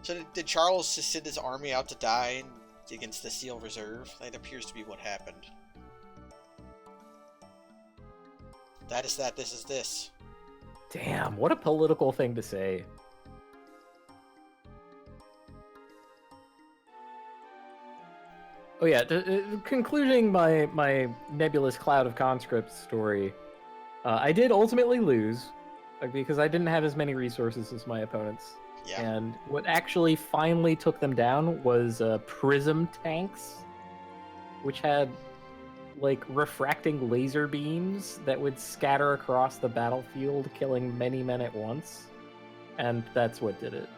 So did Charles just send his army out to die against the Seal Reserve? That appears to be what happened. That is that, this is this. Damn, what a political thing to say. Oh yeah, concluding my nebulous cloud of conscripts story, I did ultimately lose, because I didn't have as many resources as my opponents. Yeah. And what actually finally took them down was prism tanks, which had like refracting laser beams that would scatter across the battlefield, killing many men at once. And that's what did it.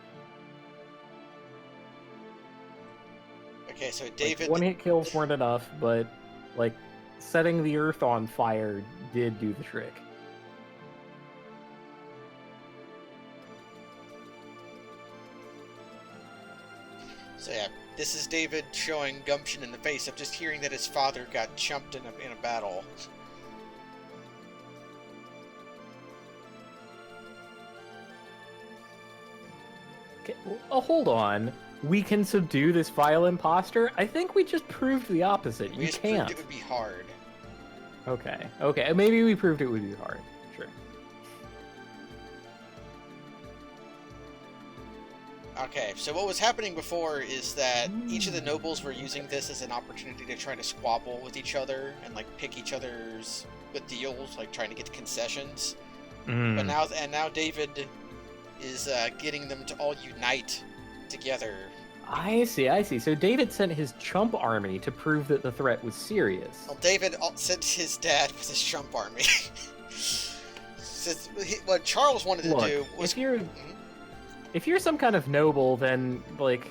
Okay, so David... Like, one-hit kills weren't enough, but like setting the earth on fire did do the trick. So yeah, this is David showing gumption in the face of just hearing that his father got chumped in a battle. Okay, well, hold on. We can subdue this vile imposter? I think we just proved the opposite. We you just can't. proved it would be hard. Okay. Maybe we proved it would be hard. Sure. Okay, so what was happening before is that each of the nobles were using this as an opportunity to try to squabble with each other and like pick each other's with deals, like trying to get concessions. But now David is getting them to all unite together. I see. So David sent his chump army to prove that the threat was serious. Well, David sent his dad with his chump army. What Charles wanted to do was... If you're some kind of noble, then, like,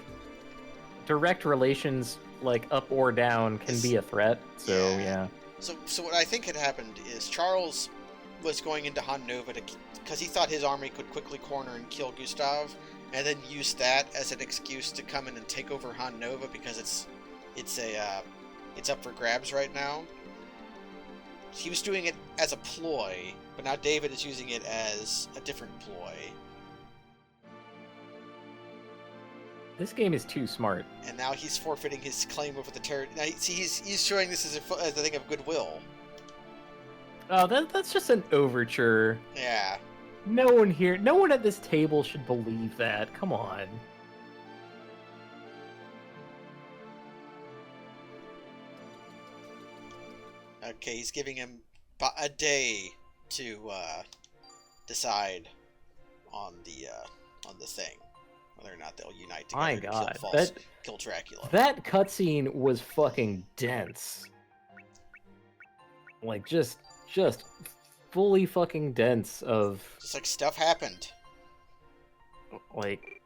direct relations, like, up or down can be a threat, so, yeah. So what I think had happened is Charles was going into Han Nova because he thought his army could quickly corner and kill Gustav, and then use that as an excuse to come in and take over Han Nova because it's up for grabs right now. He was doing it as a ploy, but now David is using it as a different ploy. This game is too smart. And now he's forfeiting his claim over the territory. Now, see, he's showing this as a thing of goodwill. Oh, that's just an overture. Yeah. No one at this table should believe that. Come on. Okay, he's giving him a day to decide on the thing, whether or not they'll unite together. My God, kill Dracula. That cutscene was fucking dense. Like just fully fucking dense of just like stuff happened. Like,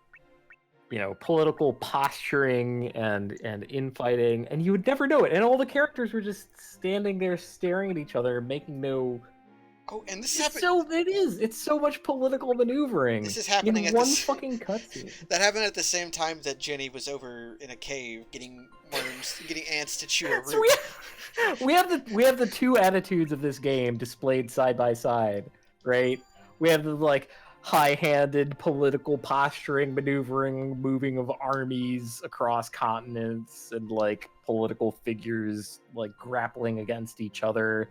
you know, political posturing and infighting, and you would never know it. And all the characters were just standing there staring at each other, making no... Oh, and this is happening... It's so much political maneuvering. This is happening in one fucking cutscene. That happened at the same time that Jenny was over in a cave getting worms, getting ants to chew a root. So we have the two attitudes of this game displayed side by side, right? We have the like high-handed political posturing, maneuvering, moving of armies across continents, and like political figures like grappling against each other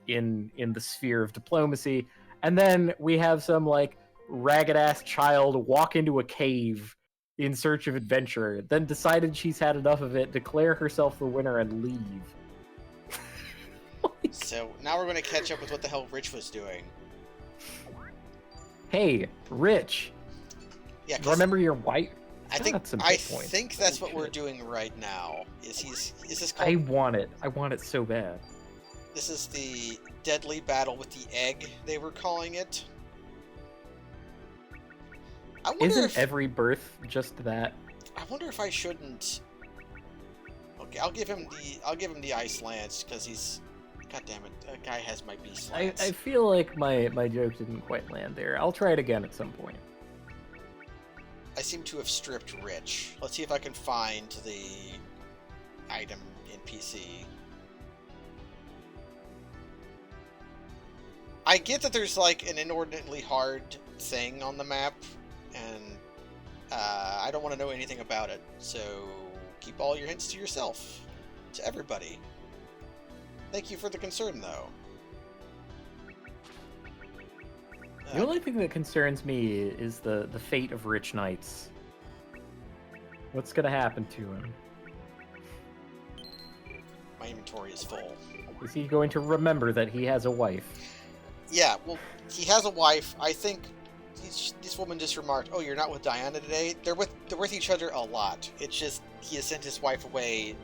in the sphere of diplomacy. And then we have some like ragged-ass child walk into a cave in search of adventure, then decided she's had enough of it, declare herself the winner, and leave. So now we're going to catch up with what the hell Rich was doing. Hey, Rich. Yeah, remember your white? I think that's what we're doing right now. Is this called... I want it so bad. This is the deadly battle with the egg, they were calling it. Isn't every birth just that? I wonder if I shouldn't... Okay, I'll give him the ice lance because he's... God damn it, that guy has my beast lance. I feel like my joke didn't quite land there. I'll try it again at some point. I seem to have stripped Rich. Let's see if I can find the item in PC. I get that there's like an inordinately hard thing on the map, and I don't want to know anything about it. So keep all your hints to yourself, to everybody. Thank you for the concern, though. The only thing that concerns me is the fate of Rich Knights. What's gonna happen to him? My inventory is full. Is he going to remember that he has a wife? Yeah, well, he has a wife. I think this woman just remarked, "Oh, you're not with Diana today." They're with each other a lot. It's just he has sent his wife away.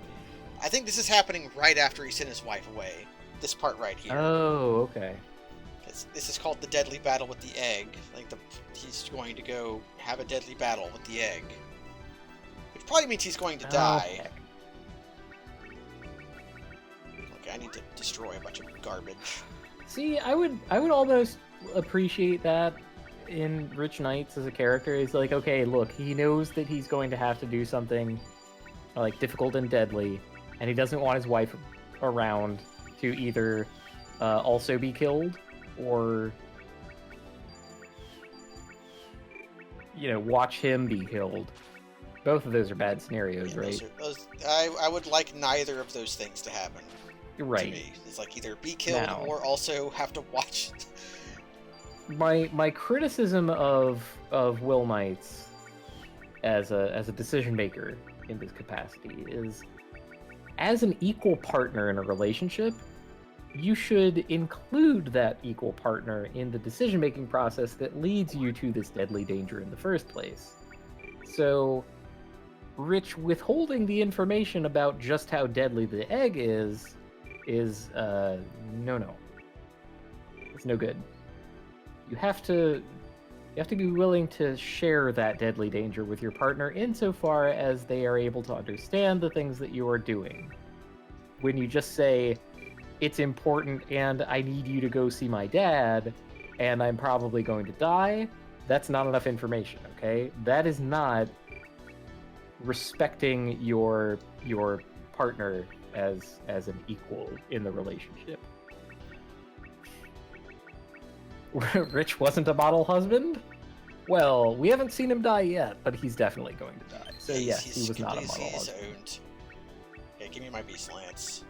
I think this is happening right after he sent his wife away. This part right here. Oh, okay. This is called the deadly battle with the egg. Like he's going to go have a deadly battle with the egg, which probably means he's going to die. Okay, I need to destroy a bunch of garbage. See, I would almost appreciate that in Rich Knights as a character. He's like, okay, look, he knows that he's going to have to do something like difficult and deadly, and he doesn't want his wife around to either also be killed or, you know, watch him be killed. Both of those are bad scenarios, yeah, right? I would like neither of those things to happen. You're right. To me. It's like either be killed or also have to watch. My criticism of Will Knights as a decision maker in this capacity is, as an equal partner in a relationship, you should include that equal partner in the decision-making process that leads you to this deadly danger in the first place. So, Rich withholding the information about just how deadly the egg is no. It's no good. You have to be willing to share that deadly danger with your partner insofar as they are able to understand the things that you are doing. When you just say, it's important and I need you to go see my dad and I'm probably going to die, that's not enough information, okay? That is not respecting your partner as an equal in the relationship. Rich wasn't a model husband? Well, we haven't seen him die yet, but he's definitely going to die. So yes, he was not a model husband. Owned. Okay, give me my beast lance.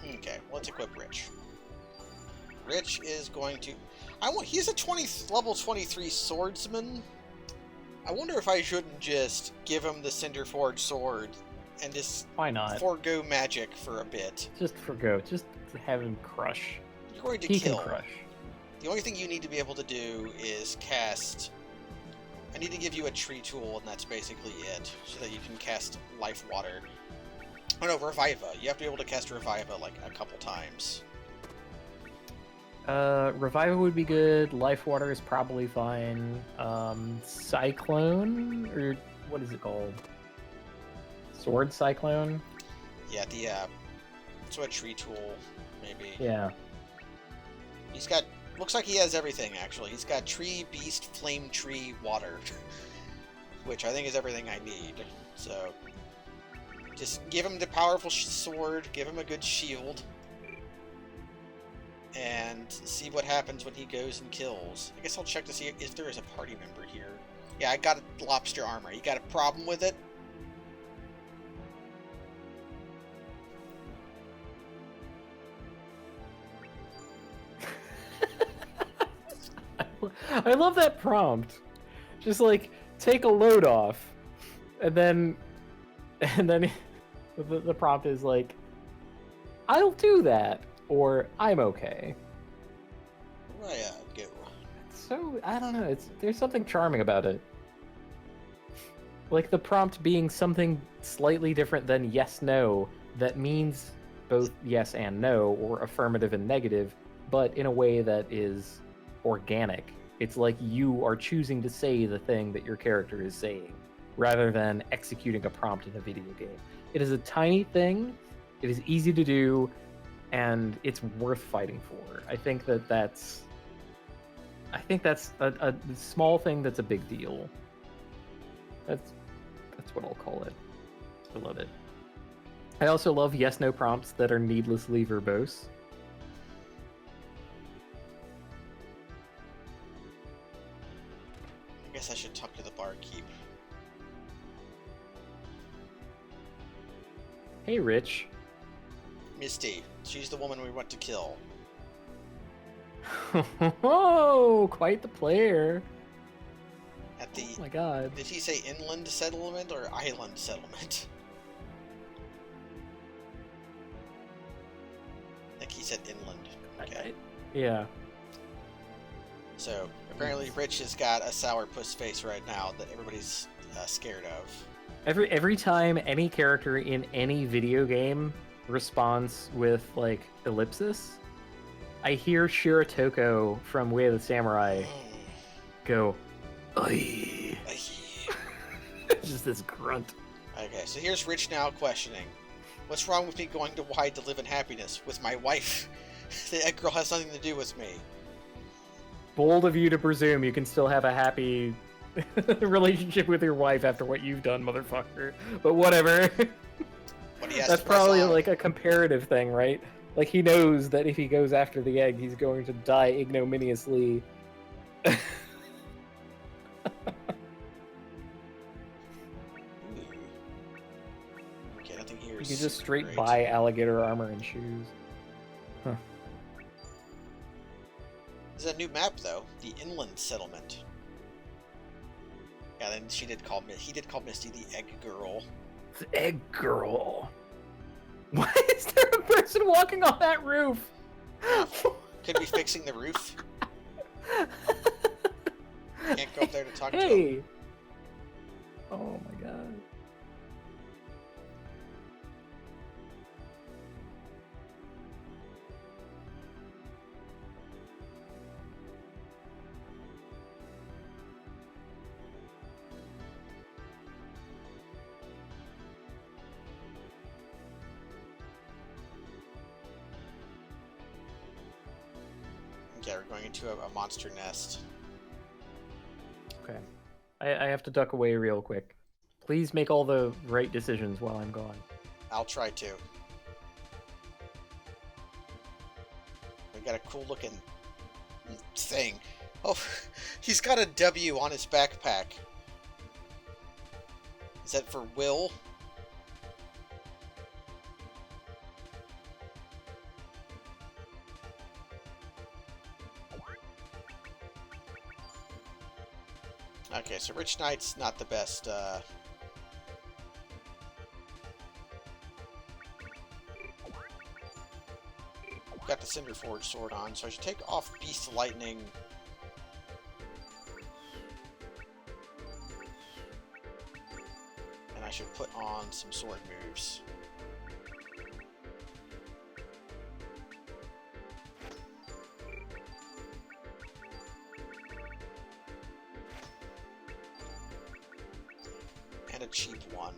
Okay, let's equip Rich. Rich is going to... he's a level 23 swordsman. I wonder if I shouldn't just give him the Cinder Forge sword and just... Why not? Forgo magic for a bit. Just forgo. Just have him crush. You're going to he kill. Can crush. The only thing you need to be able to do is cast... I need to give you a tree tool, and that's basically it, so that you can cast Life Water. Oh no, Reviva. You have to be able to cast Reviva like a couple times. Reviva would be good. Life Water is probably fine. Cyclone? Or what is it called? Sword Cyclone? Yeah, so a tree tool, maybe. Yeah. He's got... Looks like he has everything, actually. He's got Tree, Beast, Flame, Tree, Water. Which I think is everything I need. So... Just give him the powerful sword, give him a good shield, and see what happens when he goes and kills. I guess I'll check to see if there is a party member here. Yeah, I got a Lobster armor. You got a problem with it? I love that prompt. Just like, take a load off, and then the prompt is like, I'll do that, or I'm okay. Where do I go? So, I don't know, there's something charming about it. Like the prompt being something slightly different than yes, no, that means both yes and no, or affirmative and negative, but in a way that is organic. It's like you are choosing to say the thing that your character is saying, rather than executing a prompt in a video game. It is a tiny thing, it is easy to do, and it's worth fighting for. I think that's a small thing that's a big deal. That's what I'll call it. I love it. I also love yes/no prompts that are needlessly verbose. I guess I should talk to the barkeep. Hey, Rich. Misty. She's the woman we want to kill. Oh, quite the player. At the... Oh my god. Did he say inland settlement or island settlement? I think he said inland. Okay. Yeah. So, apparently Rich has got a sourpuss face right now that everybody's scared of. Every time any character in any video game responds with, like, ellipsis, I hear Shiratoko from Way of the Samurai go, "Oi." Just this grunt. Okay, so here's Rich now questioning. What's wrong with me going to Wide to live in happiness with my wife? The egg girl has nothing to do with me. Bold of you to presume you can still have a happy relationship with your wife after what you've done, motherfucker. But whatever. That's probably like a comparative thing, right? Like, he knows that if he goes after the egg, he's going to die ignominiously. Okay, nothing here. You can just straight buy alligator armor and shoes. Huh. There's a new map, though. The Inland Settlement. Yeah, then he did call Misty the Egg Girl. The Egg Girl. Why is there a person walking on that roof? Could be fixing the roof. Can't go up there to talk to him. Oh my god. Yeah, we're going into a monster nest. Okay. I have to duck away real quick. Please make all the right decisions while I'm gone. I'll try to. We got a cool looking thing. Oh, he's got a W on his backpack. Is that for Will? Okay, so Rich Knight's not the best, got the Cinder Forge sword on, so I should take off Beast Lightning. And I should put on some sword moves. And a cheap one.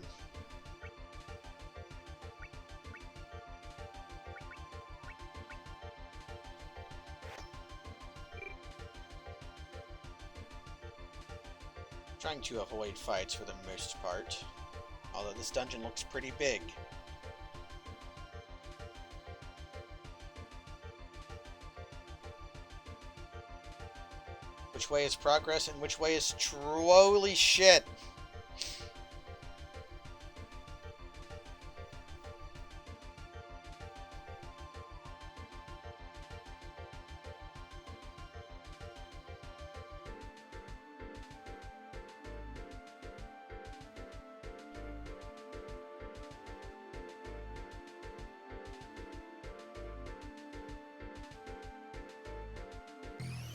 Trying to avoid fights for the most part, although this dungeon looks pretty big. Which way is progress and which way is holy shit?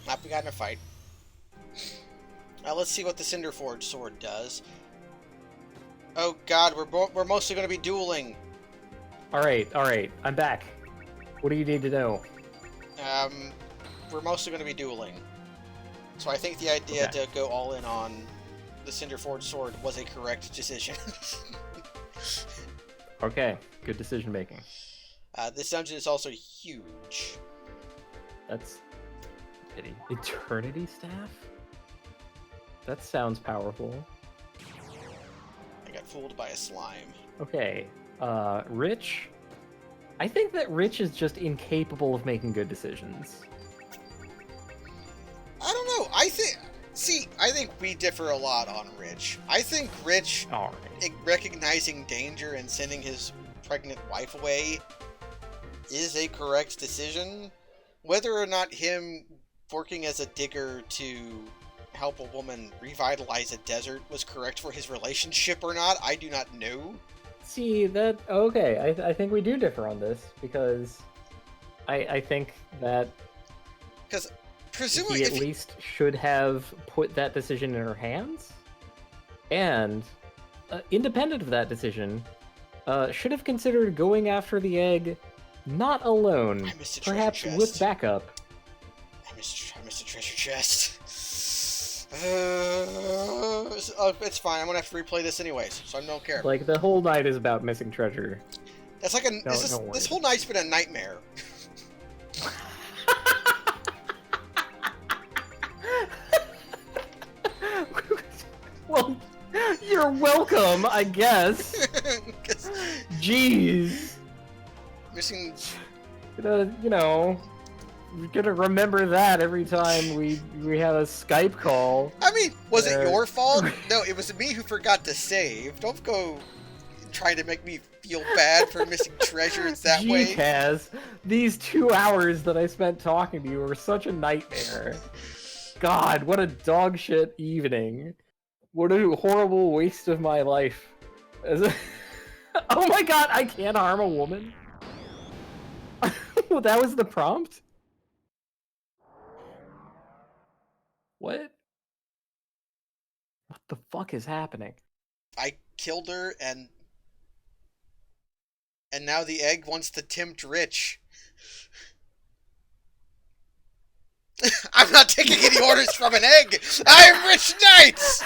Not we got in a fight. Now let's see what the Cinder Forge sword does. Oh god, we're mostly going to be dueling. Alright, I'm back. What do you need to know? We're mostly going to be dueling. So I think the idea to go all in on the Cinder Forge sword was a correct decision. Okay, good decision making. This dungeon is also huge. That's pity. Eternity Staff? That sounds powerful. I got fooled by a slime. Okay, Rich. I think that Rich is just incapable of making good decisions. I don't know. I think we differ a lot on Rich. I think Rich recognizing danger and sending his pregnant wife away is a correct decision. Whether or not him working as a digger to help a woman revitalize a desert was correct for his relationship or not, I do not know. See, that... Okay, I think we do differ on this, because I think that... Because presumably... He at least should have put that decision in her hands, and, independent of that decision, should have considered going after the egg not alone, perhaps with backup. I missed a treasure chest. It's fine. I'm gonna have to replay this anyways, so I don't care. Like, the whole night is about missing treasure. That's like this whole night's been a nightmare. Well, you're welcome, I guess. Jeez. Missing... You know, we're gonna remember that every time we have a Skype call. I mean, was it your fault? No, it was me who forgot to save. Don't go trying to make me feel bad for missing treasures that way. Kaz, these 2 hours that I spent talking to you were such a nightmare. God, what a dog shit evening. What a horrible waste of my life. Oh my god, I can't harm a woman? Well, that was the prompt? What? What the fuck is happening? I killed her, and now the egg wants to tempt Rich. I'm not taking any orders from an egg! I'm Rich Knights!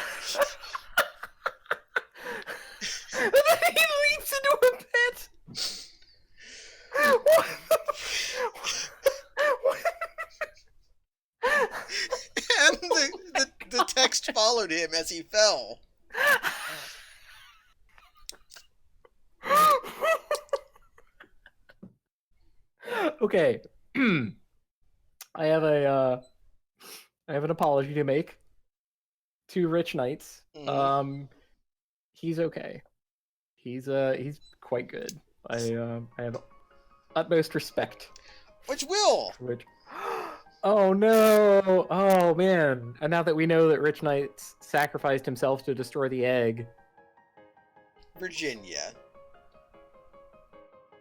And then he leaps into a pit! What? And the text followed him as he fell. Okay. I have an apology to make to Rich Knights. He's okay. He's quite good. I have utmost respect. Which will? Oh no! Oh man! And now that we know that Rich Knight sacrificed himself to destroy the egg, Virginia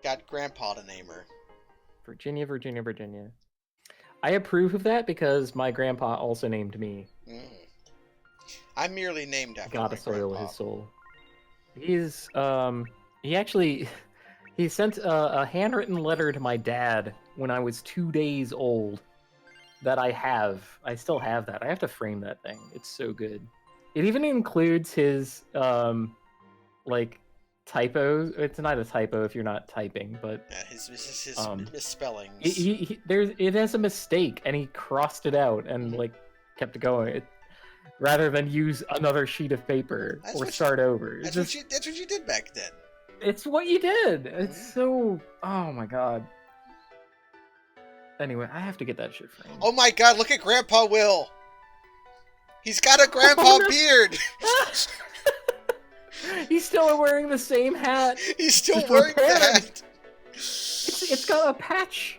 got Grandpa to name her. Virginia. I approve of that because my grandpa also named me. I'm merely named after God soil his soul. He's he sent a handwritten letter to my dad when I was 2 days old. That I still have that. I have to frame that thing. It's so good. It even includes his like typos. It's not a typo if you're not typing, but yeah, his misspellings. It has a mistake, and he crossed it out and like kept it going. Rather than use another sheet of paper or start over. That's what you did back then. It's what you did. It's so... Oh my god. Anyway, I have to get that shit framed. Oh my god, look at Grandpa Will! He's got a grandpa beard! He's still wearing the same hat. He's still wearing the hat! It's got a patch.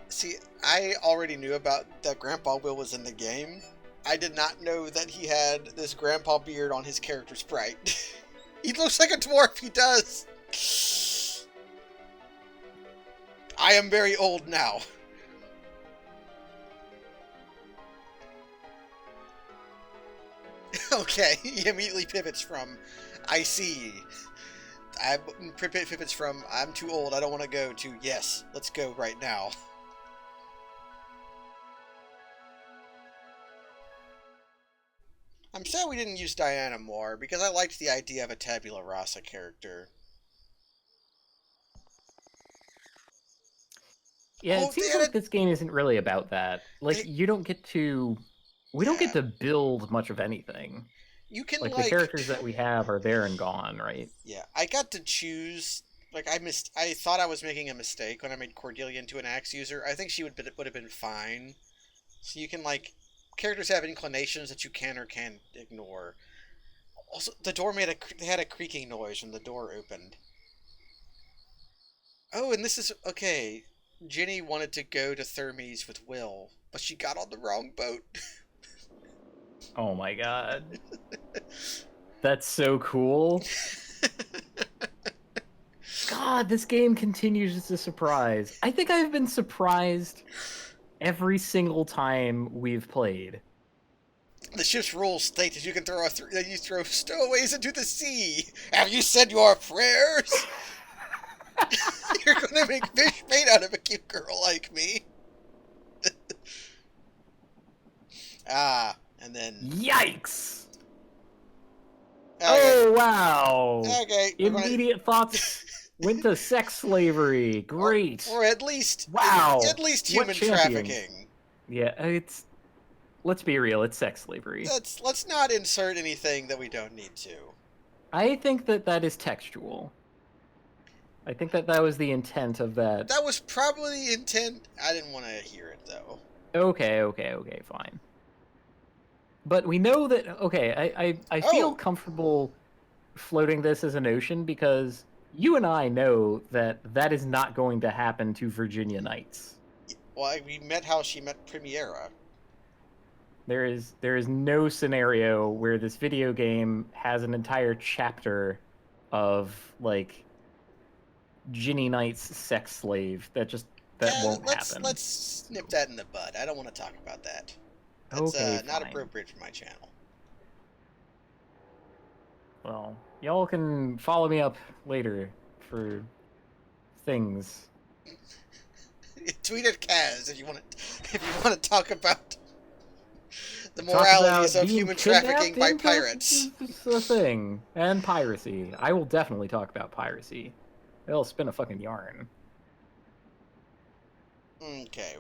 See, I already knew about that Grandpa Will was in the game. I did not know that he had this grandpa beard on his character sprite. He looks like a dwarf, he does! I am very old now. Okay, he immediately pivots from, I see. Pivots from, I'm too old, I don't want to go, to, yes, let's go right now. I'm sad we didn't use Diana more, because I liked the idea of a Tabula Rasa character. Yeah, it seems like this game isn't really about that. Like, you don't get to... We don't get to build much of anything. You can Like, the characters that we have are there and gone, right? Yeah, I got to choose. Like I thought I was making a mistake when I made Cordelia into an axe user. I think she would have been fine. So you can characters have inclinations that you can or can't ignore. Also, the door had a creaking noise when the door opened. Oh, and this is okay. Ginny wanted to go to Thermes with Will, but she got on the wrong boat. Oh my god. That's so cool. God, this game continues to surprise. I think I've been surprised every single time we've played. The ship's rules state that you can throw stowaways into the sea. Have you said your prayers? You're gonna make fish bait out of a cute girl like me. And then... Yikes! Okay. Oh, wow! Okay. Immediate thoughts went to sex slavery. Great. Or at least... Wow. At least human trafficking. Yeah, it's... Let's be real, it's sex slavery. Let's not insert anything that we don't need to. I think that is textual. I think that was the intent of that. That was probably the intent. I didn't want to hear it, though. Okay, fine. But we know that... Okay, I feel comfortable floating this as an ocean because you and I know that is not going to happen to Virginia Knights. Well, we met how she met Premiera. There is no scenario where this video game has an entire chapter of, like, Ginny Knight's sex slave. That won't happen. Let's snip that in the bud. I don't want to talk about that. That's not appropriate for my channel. Well, y'all can follow me up later for things. Tweet at Kaz if you want to talk about the moralities of human trafficking by pirates. It's a thing. And piracy. I will definitely talk about piracy. They'll spin a fucking yarn. Okay.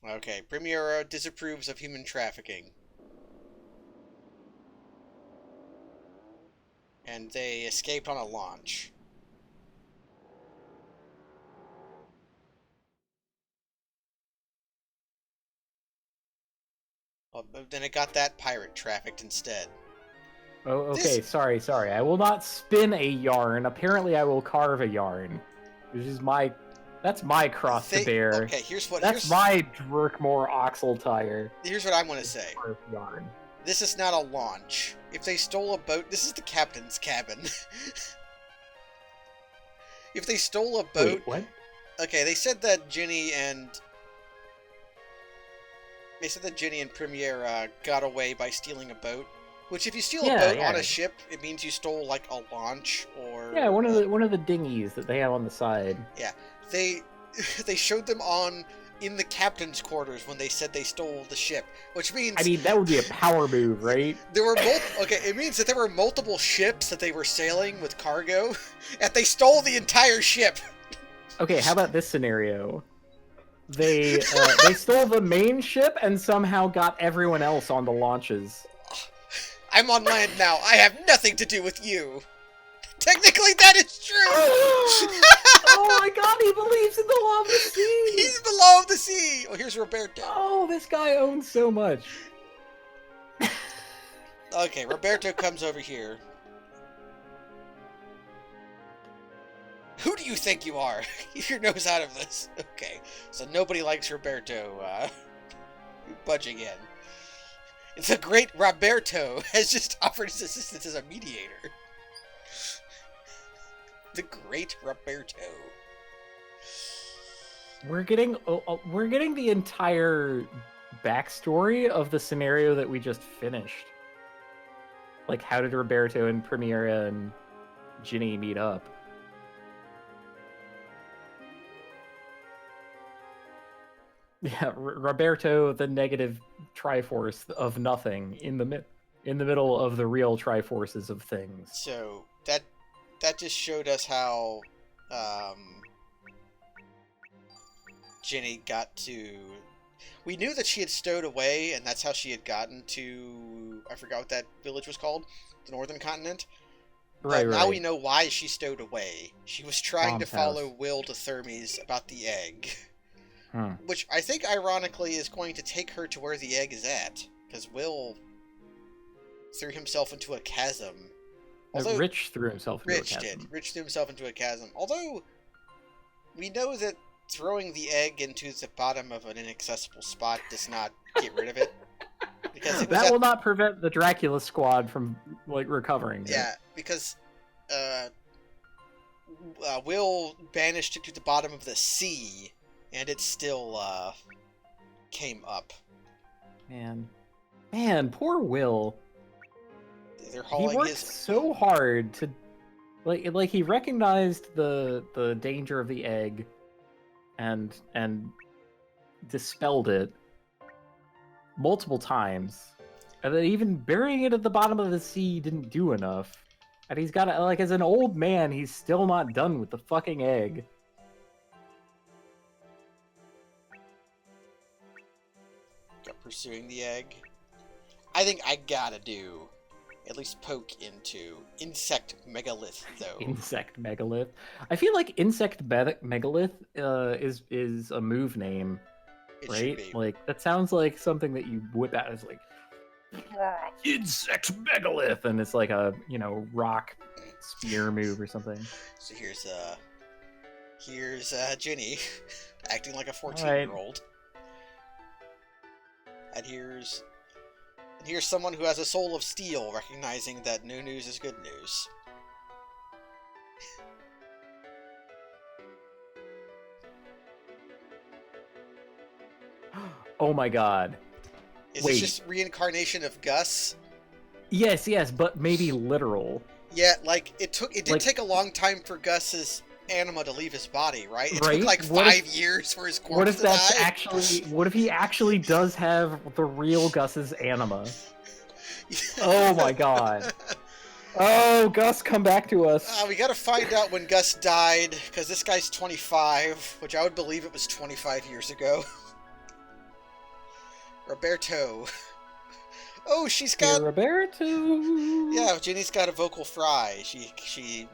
Okay, Premiera disapproves of human trafficking. And they escaped on a launch. Well, then it got that pirate trafficked instead. Oh, okay, sorry. I will not spin a yarn. Apparently I will carve a yarn. That's my cross to bear. Okay, That's my Dwerkmore Oxel tire. Here's what I want to say. Yarn. This is not a launch. If they stole a boat, this is the captain's cabin. If they stole a boat... Wait, what? Okay, they said that Ginny and Premiera got away by stealing a boat. Which, if you steal a boat on a ship, it means you stole, like, a launch or... Yeah, one of the dinghies that they have on the side. Yeah. They showed them in the captain's quarters when they said they stole the ship, which means... I mean, that would be a power move, right? There were it means that there were multiple ships that they were sailing with cargo, and they stole the entire ship. Okay, how about this scenario? They stole the main ship and somehow got everyone else on the launches. I'm on land now. I have nothing to do with you. Technically, that is true. Oh my god, he believes in the law of the sea. He's the law of the sea. Oh, here's Roberto. Oh, this guy owns so much. Okay, Roberto comes over here. Who do you think you are? Keep your nose out of this. Okay, so nobody likes Roberto budging in. The great Roberto has just offered his assistance as a mediator. The great Roberto. We're getting the entire backstory of the scenario that we just finished. Like, how did Roberto and Premiera and Ginny meet up? Yeah, Roberto, the negative Triforce of nothing, in the middle of the real Triforces of things. So that just showed us how Ginny got to We knew that she had stowed away, and that's how she had gotten to... I forgot what that village was called. The Northern Continent. But now we know why she stowed away. She was trying to follow Will to Thermes about the egg. Which I think, ironically, is going to take her to where the egg is at. Because Will threw himself into a chasm. Although, Rich threw himself into a chasm. Rich threw himself into a chasm. Although, we know that throwing the egg into the bottom of an inaccessible spot does not get rid of it. Because that will not prevent the Dracula squad from, like, recovering. Yeah, because Will banished it to the bottom of the sea, and it still came up. Man, poor Will. He worked so hard to, like he recognized the danger of the egg, and dispelled it multiple times, and then even burying it at the bottom of the sea didn't do enough. And he's got to, like, as an old man, he's still not done with the fucking egg. Pursuing the egg. I think I gotta do at least poke into Insect Megalith, though. Insect Megalith. I feel like Insect Megalith is a move name, right? Like, that sounds like something that you whip out as, like, Insect Megalith, and it's like a, rock spear move or something. So here's Ginny acting like a 14-year-old. And here's someone who has a soul of steel, recognizing that no news is good news. Oh my god. Is this just reincarnation of Gus? Yes, but maybe literal. Yeah, like, it did take a long time for Gus's anima to leave his body, right? It took like 5 years for his corpse to die. What if he actually does have the real Gus's anima? Oh my god. Oh, Gus, come back to us. We gotta find out when Gus died, because this guy's 25, which I would believe it was 25 years ago. Roberto. Oh, she's got... Hey, Roberto! Yeah, Ginny's got a vocal fry. She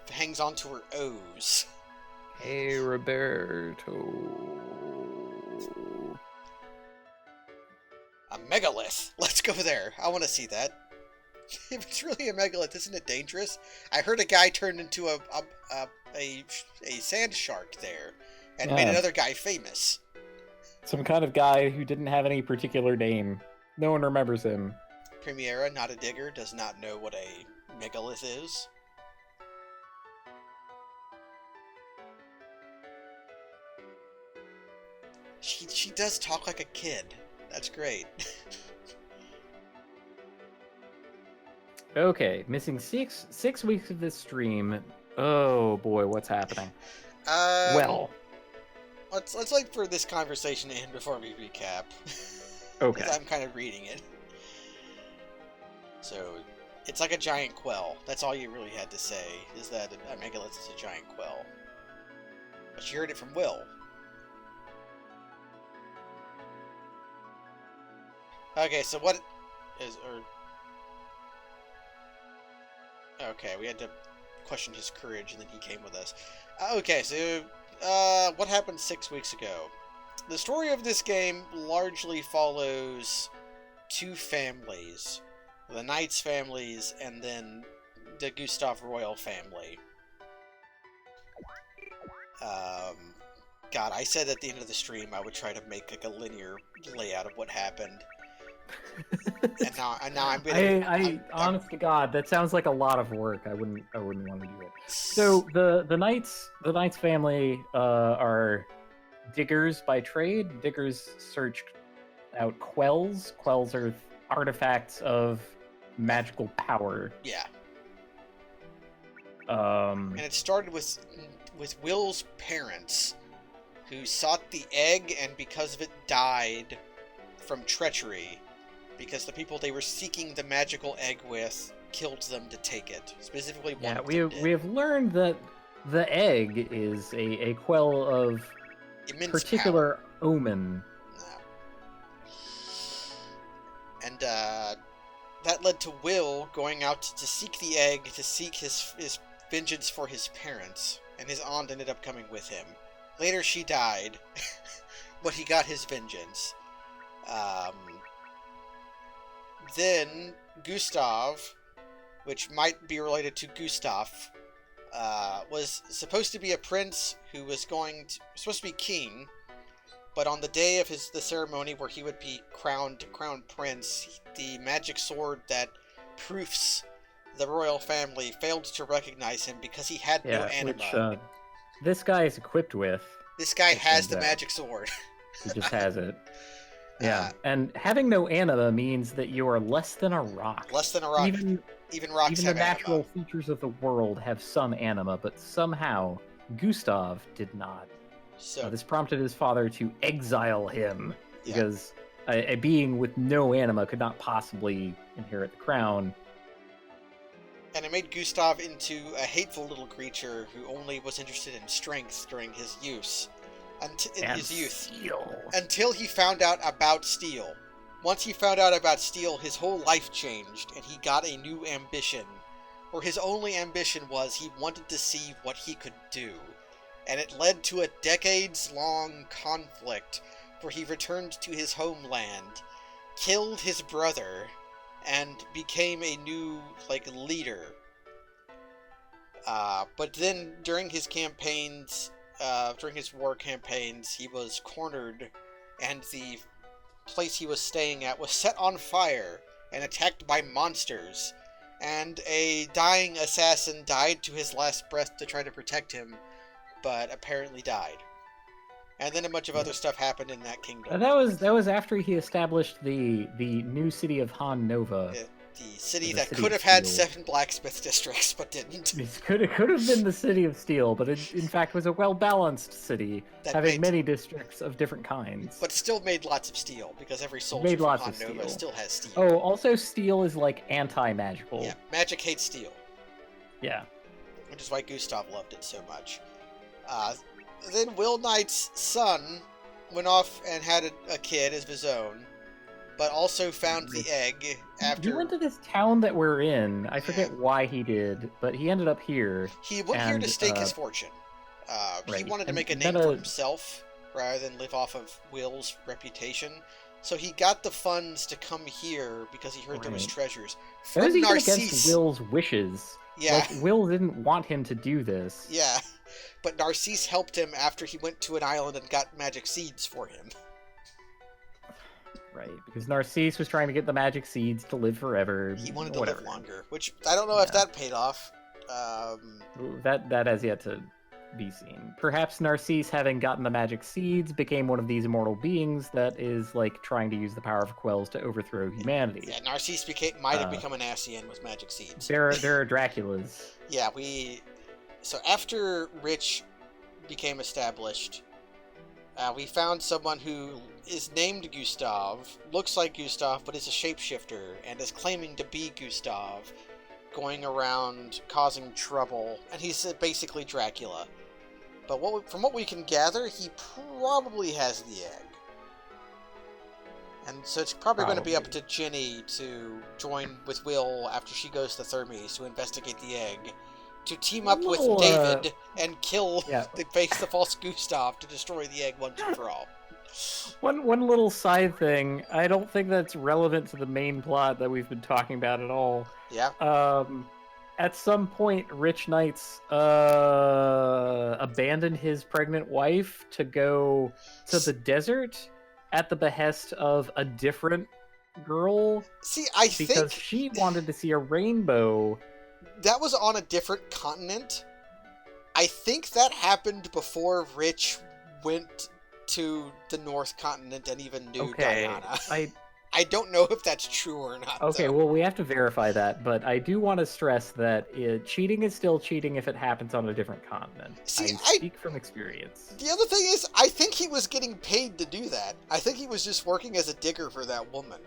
hangs on to her O's. Hey, Roberto. A megalith. Let's go there. I want to see that. If it's really a megalith, isn't it dangerous? I heard a guy turned into a sand shark there, and made another guy famous. Some kind of guy who didn't have any particular name. No one remembers him. Premiera, not a digger, does not know what a megalith is. She does talk like a kid. That's great. Okay, missing six weeks of this stream. Oh boy, what's happening? Well, let's wait for this conversation to end before we recap. Okay. Because I'm kind of reading it. So, it's like a giant quell. That's all you really had to say, is that a megalith is a giant quell. But you heard it from Will. Okay, so what is... Okay, we had to question his courage, and then he came with us. Okay, so... what happened 6 weeks ago? The story of this game largely follows two families. The Knights families, and then the Gustav Royal family. God, I said at the end of the stream I would try to make like a linear layout of what happened. and now I'm gonna... honest to God, that sounds like a lot of work. I wouldn't want to do it. So the Knights family are diggers by trade. Diggers search out quells. Quells are artifacts of magical power. Yeah. And it started with Will's parents, who sought the egg and because of it died from treachery, because the people they were seeking the magical egg with killed them to take it. Specifically, one of them did. We have learned that the egg is a quell of immense particular power. omen. And that led to Will going out to seek the egg, to seek his vengeance for his parents, and his aunt ended up coming with him. Later she died, but he got his vengeance. Then Gustav, which might be related to Gustav, was supposed to be a prince who was supposed to be king, but on the day of the ceremony where he would be crowned prince, the magic sword that proofs the royal family failed to recognize him because he had no anima. Which, this guy is equipped with. This guy has the magic sword. He just has it. Yeah, and having no anima means that you are less than a rock. Less than a rock. Even rocks have the natural anima. features of the world have some anima, but somehow Gustav did not. So this prompted his father to exile him because a being with no anima could not possibly inherit the crown. And it made Gustav into a hateful little creature who only was interested in strength during his youth. Until he found out about steel. Once he found out about steel, his whole life changed, and he got a new ambition. Or his only ambition was he wanted to see what he could do. And it led to a decades-long conflict where he returned to his homeland, killed his brother, and became a new, leader. But then during his campaigns, during his war campaigns, he was cornered, and the place he was staying at was set on fire and attacked by monsters. And a dying assassin died to his last breath to try to protect him, but apparently died. And then a bunch of other stuff happened in that kingdom. That was after he established the new city of Han Nova. The city that could have had 7 blacksmith districts, but didn't. It could have been the city of steel, but it in fact was a well-balanced city, having many districts of different kinds. But still made lots of steel, because every soldier from Han Nova still has steel. Oh, also steel is anti-magical. Yeah, magic hates steel. Yeah. Which is why Gustav loved it so much. Then Will Knight's son went off and had a kid of his own, but also found the egg after... He went to this town that we're in. I forget why he did, but he ended up here. He went here to stake his fortune. He wanted to make a name for himself rather than live off of Will's reputation. So he got the funds to come here because he heard there was treasures. That was even against Will's wishes. Yeah. Will didn't want him to do this. Yeah. But Narcisse helped him after he went to an island and got magic seeds for him. Right, because Narcisse was trying to get the magic seeds to live forever. He wanted to live longer, which I don't know if that paid off. That has yet to be seen. Perhaps Narcisse, having gotten the magic seeds, became one of these immortal beings that is trying to use the power of quells to overthrow humanity. Yeah, Narcisse might have become an Ascian with magic seeds. There are Draculas. Yeah, so after Rich became established, we found someone who is named Gustav, looks like Gustav, but is a shapeshifter, and is claiming to be Gustav, going around causing trouble, and he's basically Dracula. But from what we can gather, he probably has the egg. And so it's probably going to be up to Ginny to join with Will after she goes to Thermes to investigate the egg, to team up with David and kill the false Gustav to destroy the egg once and for all. One little side thing, I don't think that's relevant to the main plot that we've been talking about at all. Yeah. At some point, Rich Knights abandoned his pregnant wife to go to the desert at the behest of a different girl. Because she wanted to see a rainbow. That was on a different continent. I think that happened before Rich went to the North Continent and even knew Diana. I don't know if that's true or not. Okay, well, we have to verify that, but I do want to stress that cheating is still cheating if it happens on a different continent. I speak from experience. The other thing is, I think he was getting paid to do that. I think he was just working as a digger for that woman.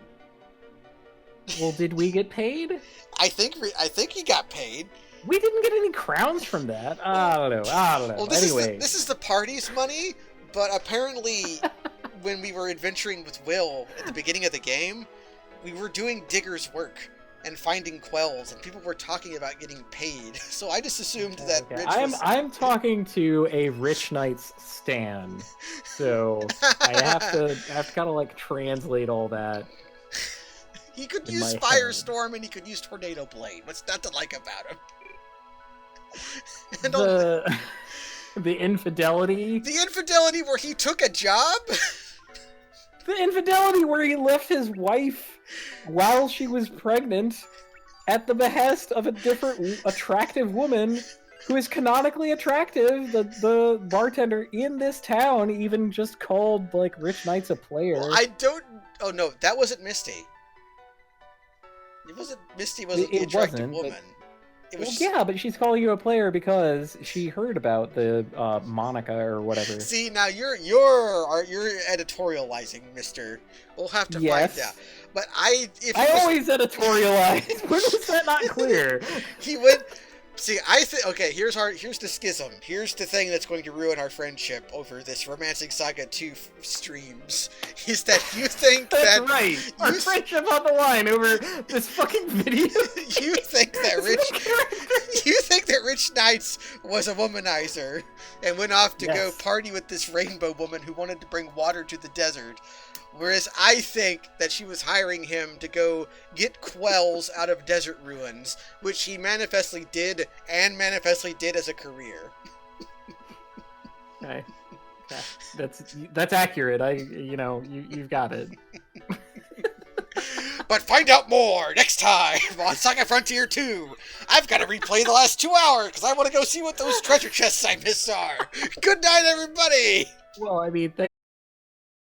Well, did we get paid? I think he got paid. We didn't get any crowns from that. I don't know. Well, this is the party's money, but apparently when we were adventuring with Will at the beginning of the game, we were doing digger's work and finding quells, and people were talking about getting paid. So I just assumed that Okay. Rich I'm talking to a Rich Knight's stan, so I have to kind of like translate all that. He could in use my Firestorm and he could use Tornado Blade. What's not to like about him? And The infidelity. the infidelity where he took a job? The infidelity where he left his wife while she was pregnant at the behest of a different attractive woman who is canonically attractive. The bartender in this town even just called like Rich Knight's a player. Well, I don't... Oh no, that wasn't Misty. Misty wasn't the attractive woman. It was yeah, but she's calling you a player because she heard about the Monica or whatever. See, now you're editorializing, Mister. We'll have to find out. But I always editorialize. When was that not clear? He would. See, I think. Okay, here's the schism. Here's the thing that's going to ruin our friendship over this Romancing Saga 2 streams. Is that you think that's right. Our friendship on the line over this fucking video. You think that Rich Knights was a womanizer and went off to go party with this rainbow woman who wanted to bring water to the desert. Whereas I think that she was hiring him to go get quells out of desert ruins, which he manifestly did as a career. Okay. That's accurate. You've got it. But find out more next time on Saga Frontier 2. I've got to replay the last 2 hours because I want to go see what those treasure chests I missed are. Good night, everybody! Well, I mean,